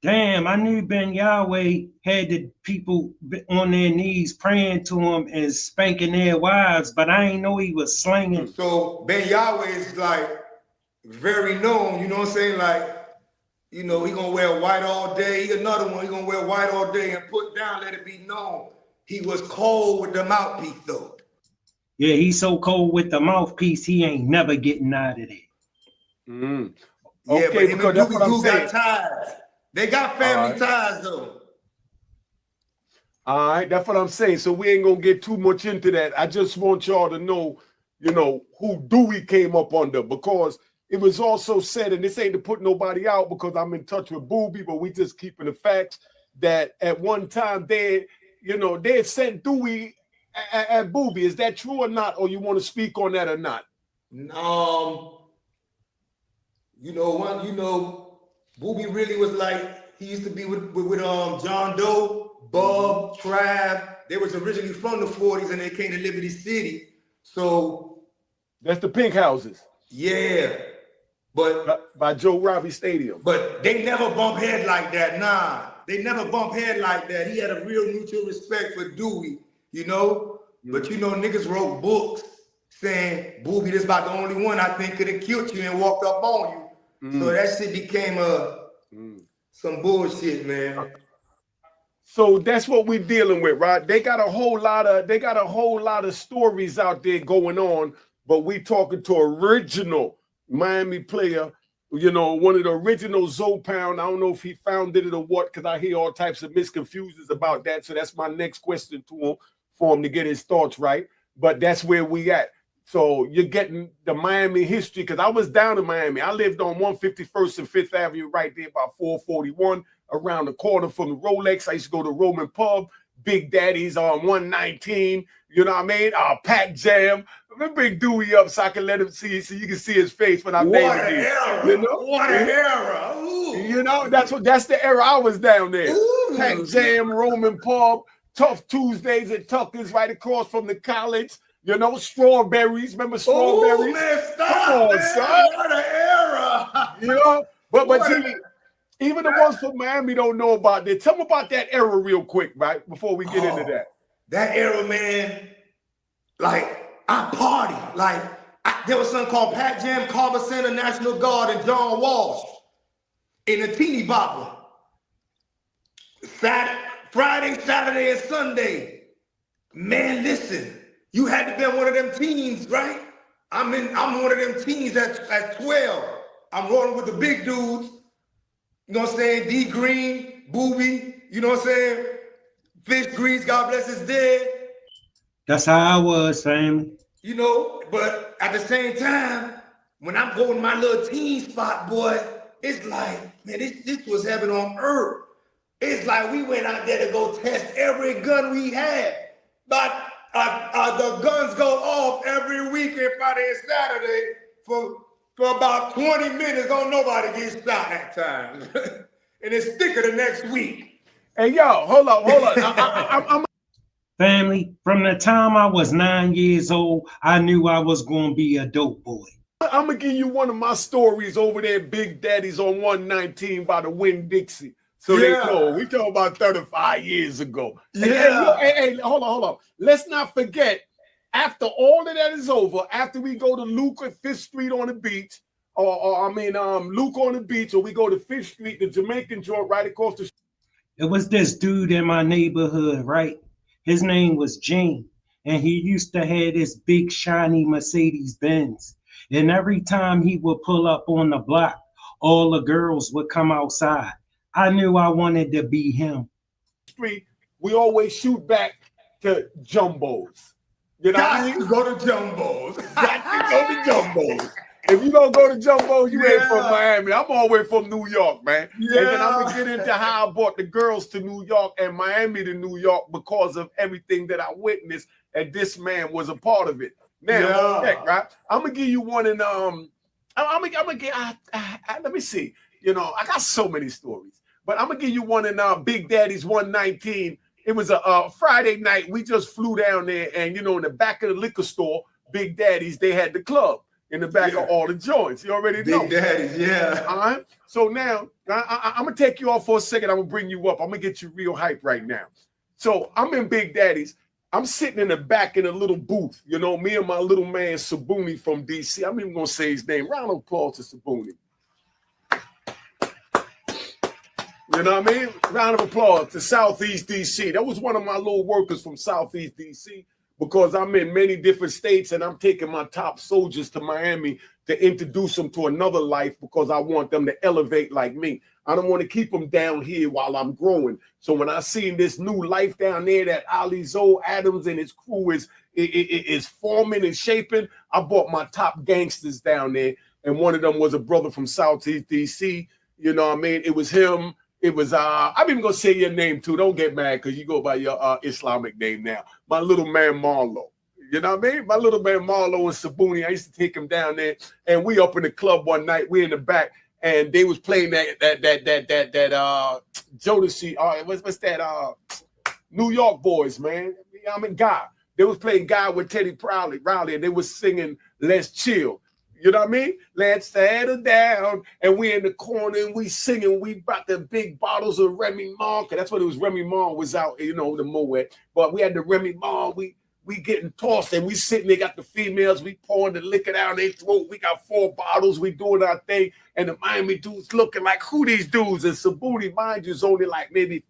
Damn, I knew Ben Yahweh had the people on their knees praying to him and spanking their wives, but I ain't know he was slinging. So Ben Yahweh is like very known, you know what I'm saying? Like, you know, he gonna wear white all day. Another one, he gonna wear white all day and put down, let it be known. He was cold with the mouthpiece though. Yeah, he's so cold with the mouthpiece, he ain't never getting out of there. Mm. Yeah, okay, but him because and that's what I'm saying. got ties. They got family ties though. All right, that's what I'm saying. So we ain't gonna get too much into that. I just want y'all to know, you know, who Dewey came up under, because it was also said, and this ain't to put nobody out because I'm in touch with Booby, but we just keeping the facts that at one time they had sent Dewey at Booby. Is that true or not? Or you want to speak on that or not? Booby really was like, he used to be with John Doe, Bub, Trav. They was originally from the 40s and they came to Liberty City. So that's the Pink Houses. Yeah. But by Joe Robbie Stadium. But they never bump head like that. Nah. They never bump head like that. He had a real mutual respect for Dewey, you know? Mm-hmm. But you know, niggas wrote books saying, Booby, this about the only one I think could have killed you and walked up on you. Mm. So that shit became some bullshit, man. So that's what we're dealing with, right? They got a whole lot of stories out there going on, but we talking to original Miami player, you know, one of the original Zopound. I don't know if he founded it or what, because I hear all types of misconfusions about that. So that's my next question to him, for him to get his thoughts right. But that's where we at. So you're getting the Miami history, because I was down in Miami. I lived on 151st and 5th Avenue right there by 441, around the corner from the Rolex. I used to go to Roman Pub, Big Daddy's on 119, you know what I mean? Pack Jam. Let me bring Dewey up so I can let him see, so you can see his face when I'm naming him. You know? What an era. Ooh. You know, that's the era I was down there. Ooh. Pack Jam, Roman Pub, Tough Tuesdays at Tucker's right across from the college. You know, strawberries. Remember strawberries? Oh, man, stop, Come on, man. son. What an era. You know, but see, even the ones from Miami don't know about that. Tell them about that era real quick, right? Before we get into that. That era, man, like, I party. Like, there was something called Pat Jam, Carver Center, National Guard, and John Walsh in a teeny bopper. Friday, Saturday, and Sunday. Man, listen, you had to be one of them teens, right? I'm one of them teens at 12. I'm rolling with the big dudes. You know what I'm saying? D Green, Booby, you know what I'm saying? Fish Grease, God bless his dead. That's how I was, family. You know, but at the same time, when I'm going to my little teen spot, boy, it's like, man, this was heaven on earth. It's like we went out there to go test every gun we had. But the guns go off every weekend, Friday and Saturday, for about 20 minutes. Don't nobody get shot that time. And it's thicker the next week. Hey, yo, hold on. I'm Family, from the time I was 9 years old, I knew I was going to be a dope boy. I'm going to give you one of my stories over there, Big Daddy's on 119 by the Winn-Dixie. So they know. We talking about 35 years ago. Yeah. Hey, hold on. Let's not forget, after all of that is over, after we go to Luke at 5th Street on the beach, Luke on the beach, or we go to 5th Street, the Jamaican joint right across the street. It was this dude in my neighborhood, right? His name was Gene, and he used to have this big shiny Mercedes Benz. And every time he would pull up on the block, all the girls would come outside. I knew I wanted to be him. We always shoot back to Jumbos. You know what I mean? Go to Jumbos. Got to go to Jumbos. If you don't go to Jumbos, you ain't from Miami. I'm all the way from New York, man. Yeah. And then I'm going to get into how I brought the girls to New York and Miami to New York because of everything that I witnessed, and this man was a part of it. Now, right? I'm going to give you one, and let me see. You know, I got so many stories, but I'm going to give you one in Big Daddy's 119. It was a Friday night. We just flew down there, and, you know, in the back of the liquor store, Big Daddy's, they had the club in the back of all the joints. You already know. Big Daddy's, yeah. All right. So now, I'm going to take you off for a second. I'm going to bring you up. I'm going to get you real hype right now. So I'm in Big Daddy's. I'm sitting in the back in a little booth. You know, me and my little man, Sabuni from D.C. I'm even going to say his name. Round of applause to Sabuni. You know what I mean? Round of applause to Southeast DC. That was one of my little workers from Southeast DC, because I'm in many different states and I'm taking my top soldiers to Miami to introduce them to another life, because I want them to elevate like me. I don't want to keep them down here while I'm growing. So when I seen this new life down there that Ali Zoe Adams and his crew is forming and shaping, I brought my top gangsters down there. And one of them was a brother from Southeast DC. You know what I mean? It was him. It was, I'm even going to say your name too. Don't get mad because you go by your Islamic name now. My little man Marlo. You know what I mean? My little man Marlo and Sabuni, I used to take him down there. And we up in the club one night. We in the back. And they was playing that Jodeci, what's that? New York boys, man. I mean, God. They was playing God with Teddy Riley, and they was singing Let's Chill. You know what I mean? Let's settle down. And we in the corner and we singing. We brought the big bottles of Remy Martin, because that's what it was. Remy Martin was out, you know, the Moet. But we had the Remy Martin. We getting tossed and we sitting there, got the females, we pouring the liquor down their throat. We got 4 bottles, we doing our thing. And the Miami dudes looking like, who these dudes? And Sabuni, mind you, is only like maybe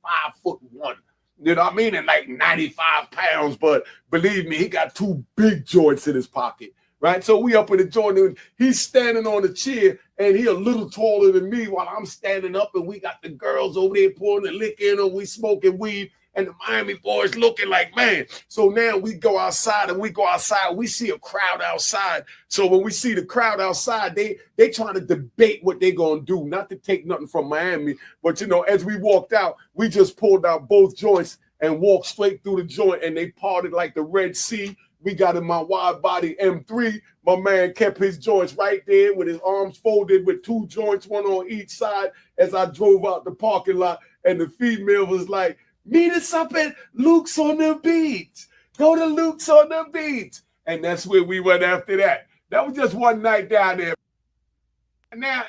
5'1". You know what I mean? And like 95 pounds. But believe me, he got 2 big joints in his pocket. Right, so we up in the joint, and he's standing on the chair, and he a little taller than me while I'm standing up, and we got the girls over there pouring the liquor in, and we smoking weed, and the Miami boys looking like, man. So now we go outside, we see a crowd outside. So when we see the crowd outside, they trying to debate what they gonna do, not to take nothing from Miami, but you know, as we walked out, we just pulled out both joints and walked straight through the joint, and they parted like the Red Sea. We got in my wide body M3. My man kept his joints right there with his arms folded with 2 joints, one on each side, as I drove out the parking lot. And the female was like, Meet us up at Luke's on the beach. Go to Luke's on the beach. And that's where we went after that. That was just one night down there. Now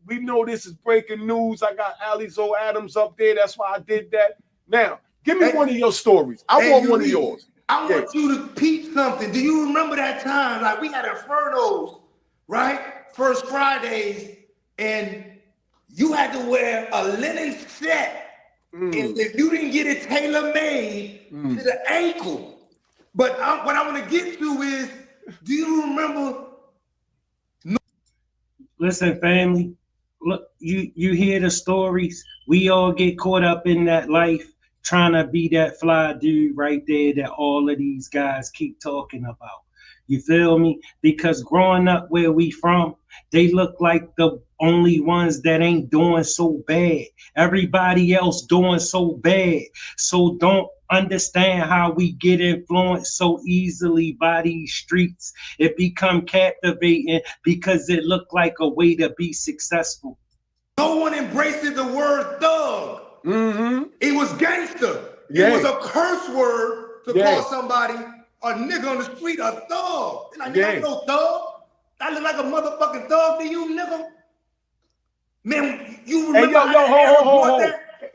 we know this is breaking news. I got Ali Zoe Adams up there. That's why I did that. Now, give me one of your stories. I want one of yours. I want you to peep something. Do you remember that time? Like we had Infernos, right? First Fridays, and you had to wear a linen set. And if you didn't get it tailor-made to the ankle. But what I want to get to is, do you remember? Listen, family, look, you hear the stories. We all get caught up in that life, trying to be that fly dude right there that all of these guys keep talking about. You feel me? Because growing up where we from, they look like the only ones that ain't doing so bad. Everybody else doing so bad. So don't understand how we get influenced so easily by these streets. It become captivating because it looked like a way to be successful. No one embraced the word thug. It was gangster. Yeah. It was a curse word to call somebody a nigga on the street a thug. Like, nigga, I'm no thug. I look like a motherfucking thug to you, nigga. Man, you remember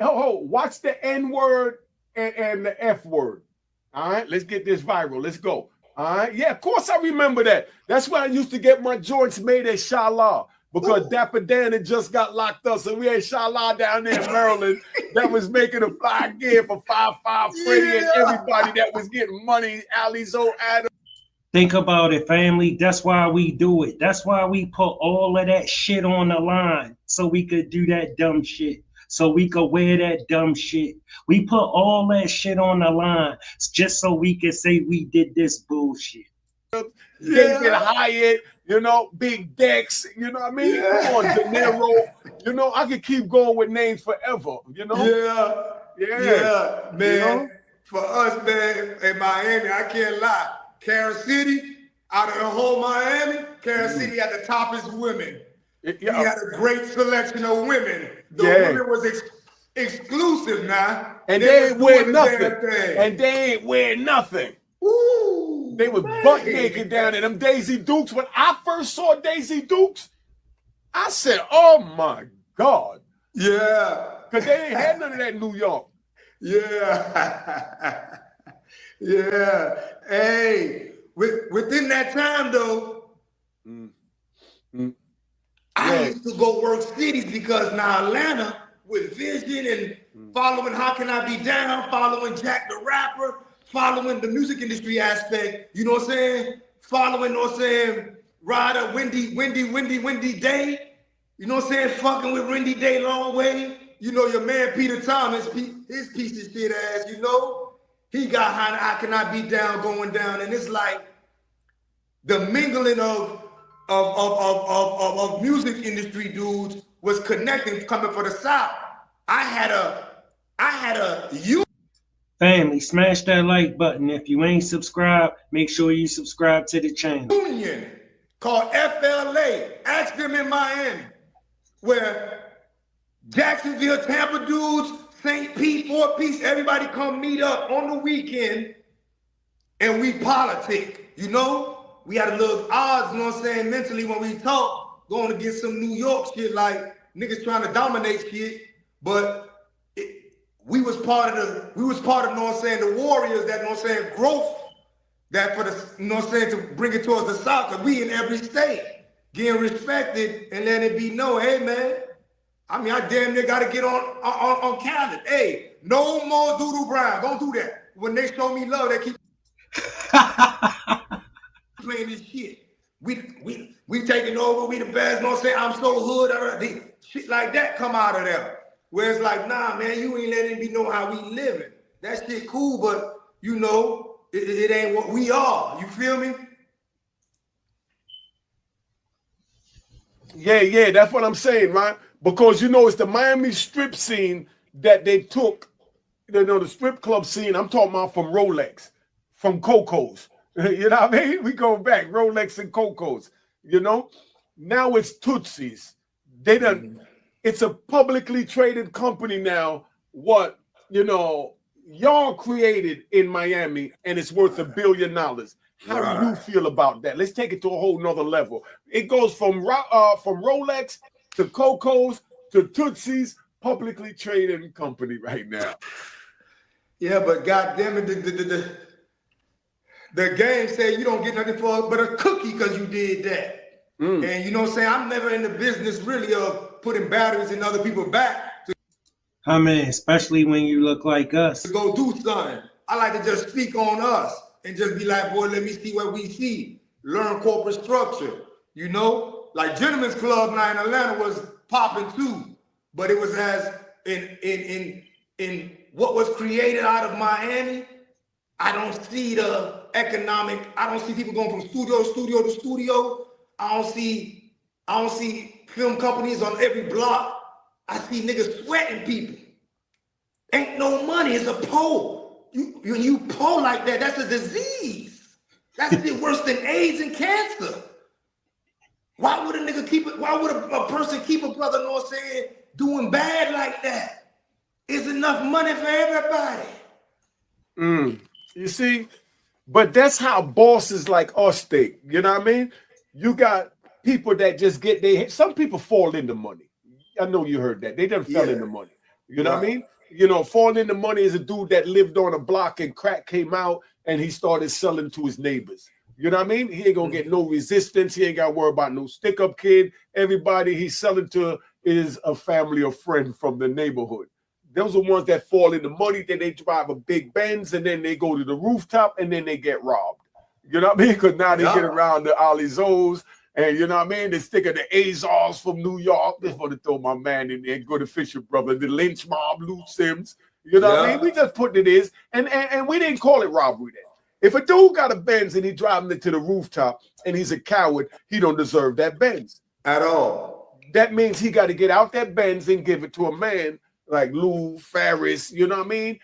hold. Watch the N word and the F word. All right, let's get this viral. Let's go. All right, yeah, of course I remember that. That's why I used to get my joints made at Shala because Dapper Dan had just got locked up. So we had Shala down there in Maryland that was making a fly gear for 5-5 Freddy and everybody that was getting money. Ali Zoe Adams. Think about it, family. That's why we do it. That's why we put all of that shit on the line so we could do that dumb shit. So we could wear that dumb shit. We put all that shit on the line just so we could say we did this bullshit. David Hyatt, you know, Big Dex, you know what I mean? Come on, De Niro. You know, I could keep going with names forever, you know? Yeah, man. You know? For us, man, in Miami, I can't lie. Kansas City, out of the whole Miami, Kansas City had the toppest women. He had a great selection of women. The women was exclusive now. And they ain't wear nothing. And they ain't wear nothing. Ooh, they was butt naked down in them Daisy Dukes. When I first saw Daisy Dukes, I said, oh my God. Yeah. Because they ain't had none of that in New York. Yeah. Yeah. Hey, within that time though, I used to go work cities because now Atlanta with Vision and following How Can I Be Down, following Jack the Rapper, following the music industry aspect, you know what I'm saying? Following, you know what I'm saying, Ryder, Wendy Day, you know what I'm saying? Fucking with Wendy Day long way. You know, your man Peter Thomas, his piece of shit ass, you know? He got How Can I Be Down going down, and it's like the mingling of music industry dudes was connecting, coming for the South. I had a family, smash that like button. If you ain't subscribed, make sure you subscribe to the channel. Union called FLA. Ask them in Miami, where Jacksonville, Tampa dudes, St. Pete, Fort Peace, everybody come meet up on the weekend and we politic, you know? We had a little odds, you know what I'm saying, mentally when we talk, going against some New York shit like niggas trying to dominate shit, but we was part of, you know what I'm saying, the warriors that, you know what I'm saying, growth, that for the, you know what I'm saying, to bring it towards the South, because we in every state, getting respected and letting it be known, hey man, I mean, I damn near got to get on Khaled. Hey, no more Doodoo Brown. Don't do that. When they show me love, they keep playing this shit. We taking over. We the best. You know what I'm saying? I'm so hood. Shit like that come out of there. Where it's like, nah, man, you ain't letting me know how we living. That shit cool, but you know, it ain't what we are. You feel me? Yeah, that's what I'm saying, right? Because, you know, it's the Miami strip scene that they took, you know, the strip club scene. I'm talking about from Rolex, from Coco's. You know what I mean? We go back, Rolex and Coco's, you know? Now it's Tootsie's. They done. It's a publicly traded company now. What, you know, y'all created in Miami, and it's worth $1 billion. How do you feel about that? Let's take it to a whole nother level. It goes from Rolex to Coco's to Tootsie's, publicly traded company right now. Yeah, but goddamn it, the game said you don't get nothing for but a cookie because you did that. And you know what I'm saying? I'm never in the business really of putting batteries in other people's back. I mean, especially when you look like us. To go do something. I like to just speak on us and just be like, boy, let me see what we see. Learn corporate structure. You know, like Gentlemen's Club now in Atlanta was popping too, but it was as in what was created out of Miami. I don't see the economic. I don't see people going from studio to studio. I don't see film companies on every block. I see niggas sweating people. Ain't no money. It's a pole. You pole like that, that's a disease. That's shit worse than AIDS and cancer. Why would a nigga keep it? Why would a person keep a brother, know what I'm saying, doing bad like that? It's enough money for everybody. You see, but that's how bosses like us think. You know what I mean? You got people that just get some people fall into money. I know you heard that. They done fell into money. You know what I mean? You know, falling into money is a dude that lived on a block and crack came out and he started selling to his neighbors. You know what I mean? He ain't gonna get no resistance. He ain't got to worry about no stick-up kid. Everybody he's selling to is a family or friend from the neighborhood. Those are ones that fall into money. Then they drive a big Benz and then they go to the rooftop and then they get robbed. You know what I mean? Because now they get around the Alizos and you know what I mean? They stick at the Azars from New York. They want to throw my man in there, go to Fisher Brother, the Lynch Mob, Lou Sims. You know what I mean? We just put it is, and we didn't call it robbery then. If a dude got a Benz and he driving it to the rooftop and he's a coward, he don't deserve that Benz at all. That means he got to get out that Benz and give it to a man like Lou, Ferris, you know what I mean?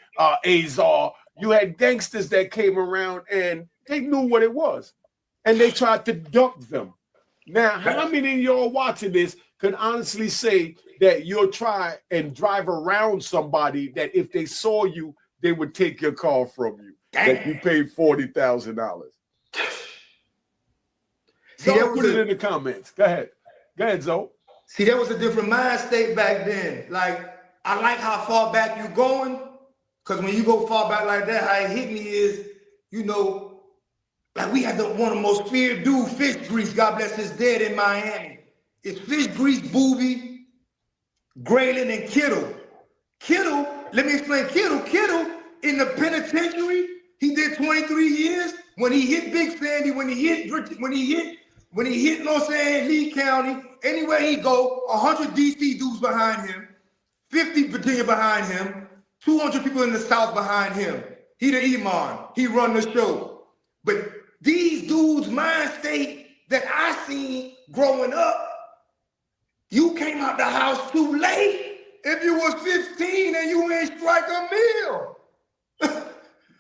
Azar. You had gangsters that came around and they knew what it was. And they tried to duck them. Now, how many of y'all watching this could honestly say that you'll try and drive around somebody that if they saw you, they would take your car from you? That you paid $40,000. So put it in the comments. Go ahead. Go ahead, Zoe. See, that was a different mind state back then. Like, I like how far back you going, because when you go far back like that, how it hit me is, you know, like we had one of the most feared dude, Fish Grease, God bless his dead, in Miami. It's Fish Grease, Booby, Graylin, and Kittle. Kittle, let me explain. Kittle in the penitentiary, he did 23 years. When he hit Big Sandy, when he hit, you know what I'm saying, Lee County, anywhere he go, 100 DC dudes behind him, 50 Virginia behind him, 200 people in the South behind him. He the Iman. He run the show. But these dudes' mind state that I seen growing up, you came out the house too late if you was 15 and you ain't strike a meal.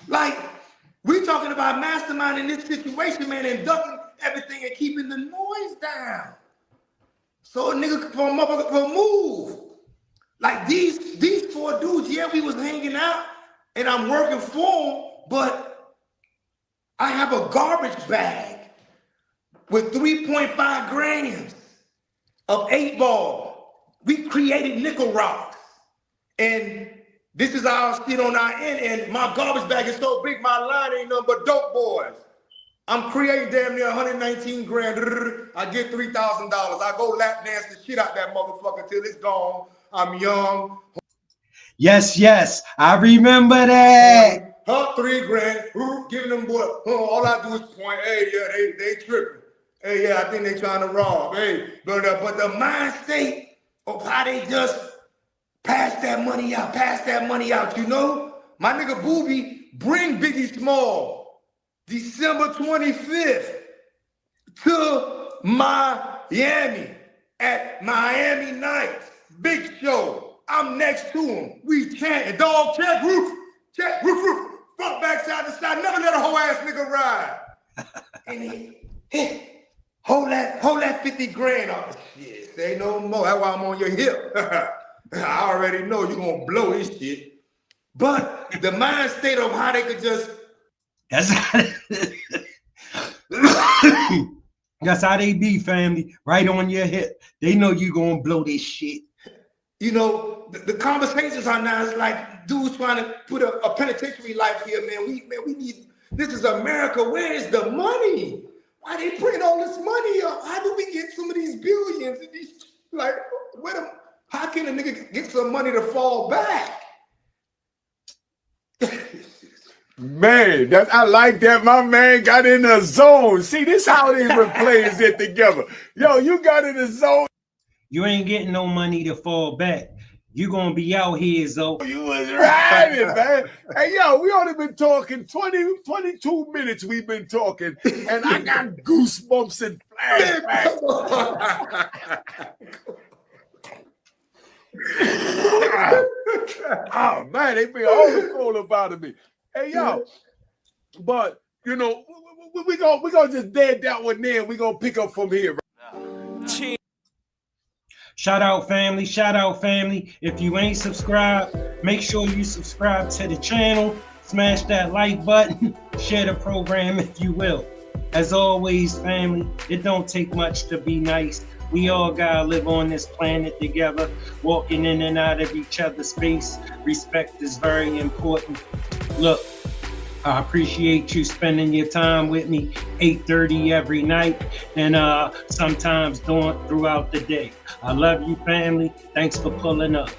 Like, we talking about masterminding this situation, man, and ducking everything and keeping the noise down. So a nigga for a motherfucker for a move. Like these four dudes, yeah, we was hanging out and I'm working for them, but I have a garbage bag with 3.5 grams of 8-ball. We created nickel rocks. And this is our shit on our end, and my garbage bag is so big, my line ain't nothing but dope boys. I'm creating damn near 119 grand. I get $3,000. I go lap dance the shit out that motherfucker till it's gone. I'm young. Yes, I remember that. Huh, 3 grand. Giving them boy. All I do is point. Hey, yeah, they tripping. Hey, yeah, I think they trying to rob. Hey, but the mind state of how they just pass that money out, you know? My nigga Booby bring Biggie Small December 25th to Miami at Miami Nights. Big show. I'm next to him. We chanting. Dog, check, roof, front, back, side to side. Never let a whole ass nigga ride. And he hold that 50 grand off the shit. Say no more. That's why I'm on your hip. I already know you're gonna blow this shit. But the mind state of how they could just That's that's how they be, family. Right on your hip. They know you gonna blow this shit. You know, the conversations are now is like dudes trying to put a penitentiary life here, man. We need, this is America. Where is the money? Why they print all this money up? How do we get some of these billions? And these, like, how can a nigga get some money to fall back? Man, I like that. My man got in the zone. See, this how these players get together. Yo, you got in the zone. You ain't getting no money to fall back. You gonna be out here, Zo. You was riding, man. Hey, yo, we only been talking 22 minutes. We've been talking, and I got goosebumps and flashbacks. Oh man, they be all cool about me. Hey, yo, but you know, we gonna just dead that one there. We gonna pick up from here. Shout out, family. Shout out, family. If you ain't subscribed, make sure you subscribe to the channel. Smash that like button. Share the program if you will. As always, family, it don't take much to be nice. We all gotta live on this planet together, walking in and out of each other's space. Respect is very important. Look, I appreciate you spending your time with me 8:30 every night and sometimes throughout the day. I love you, family. Thanks for pulling up.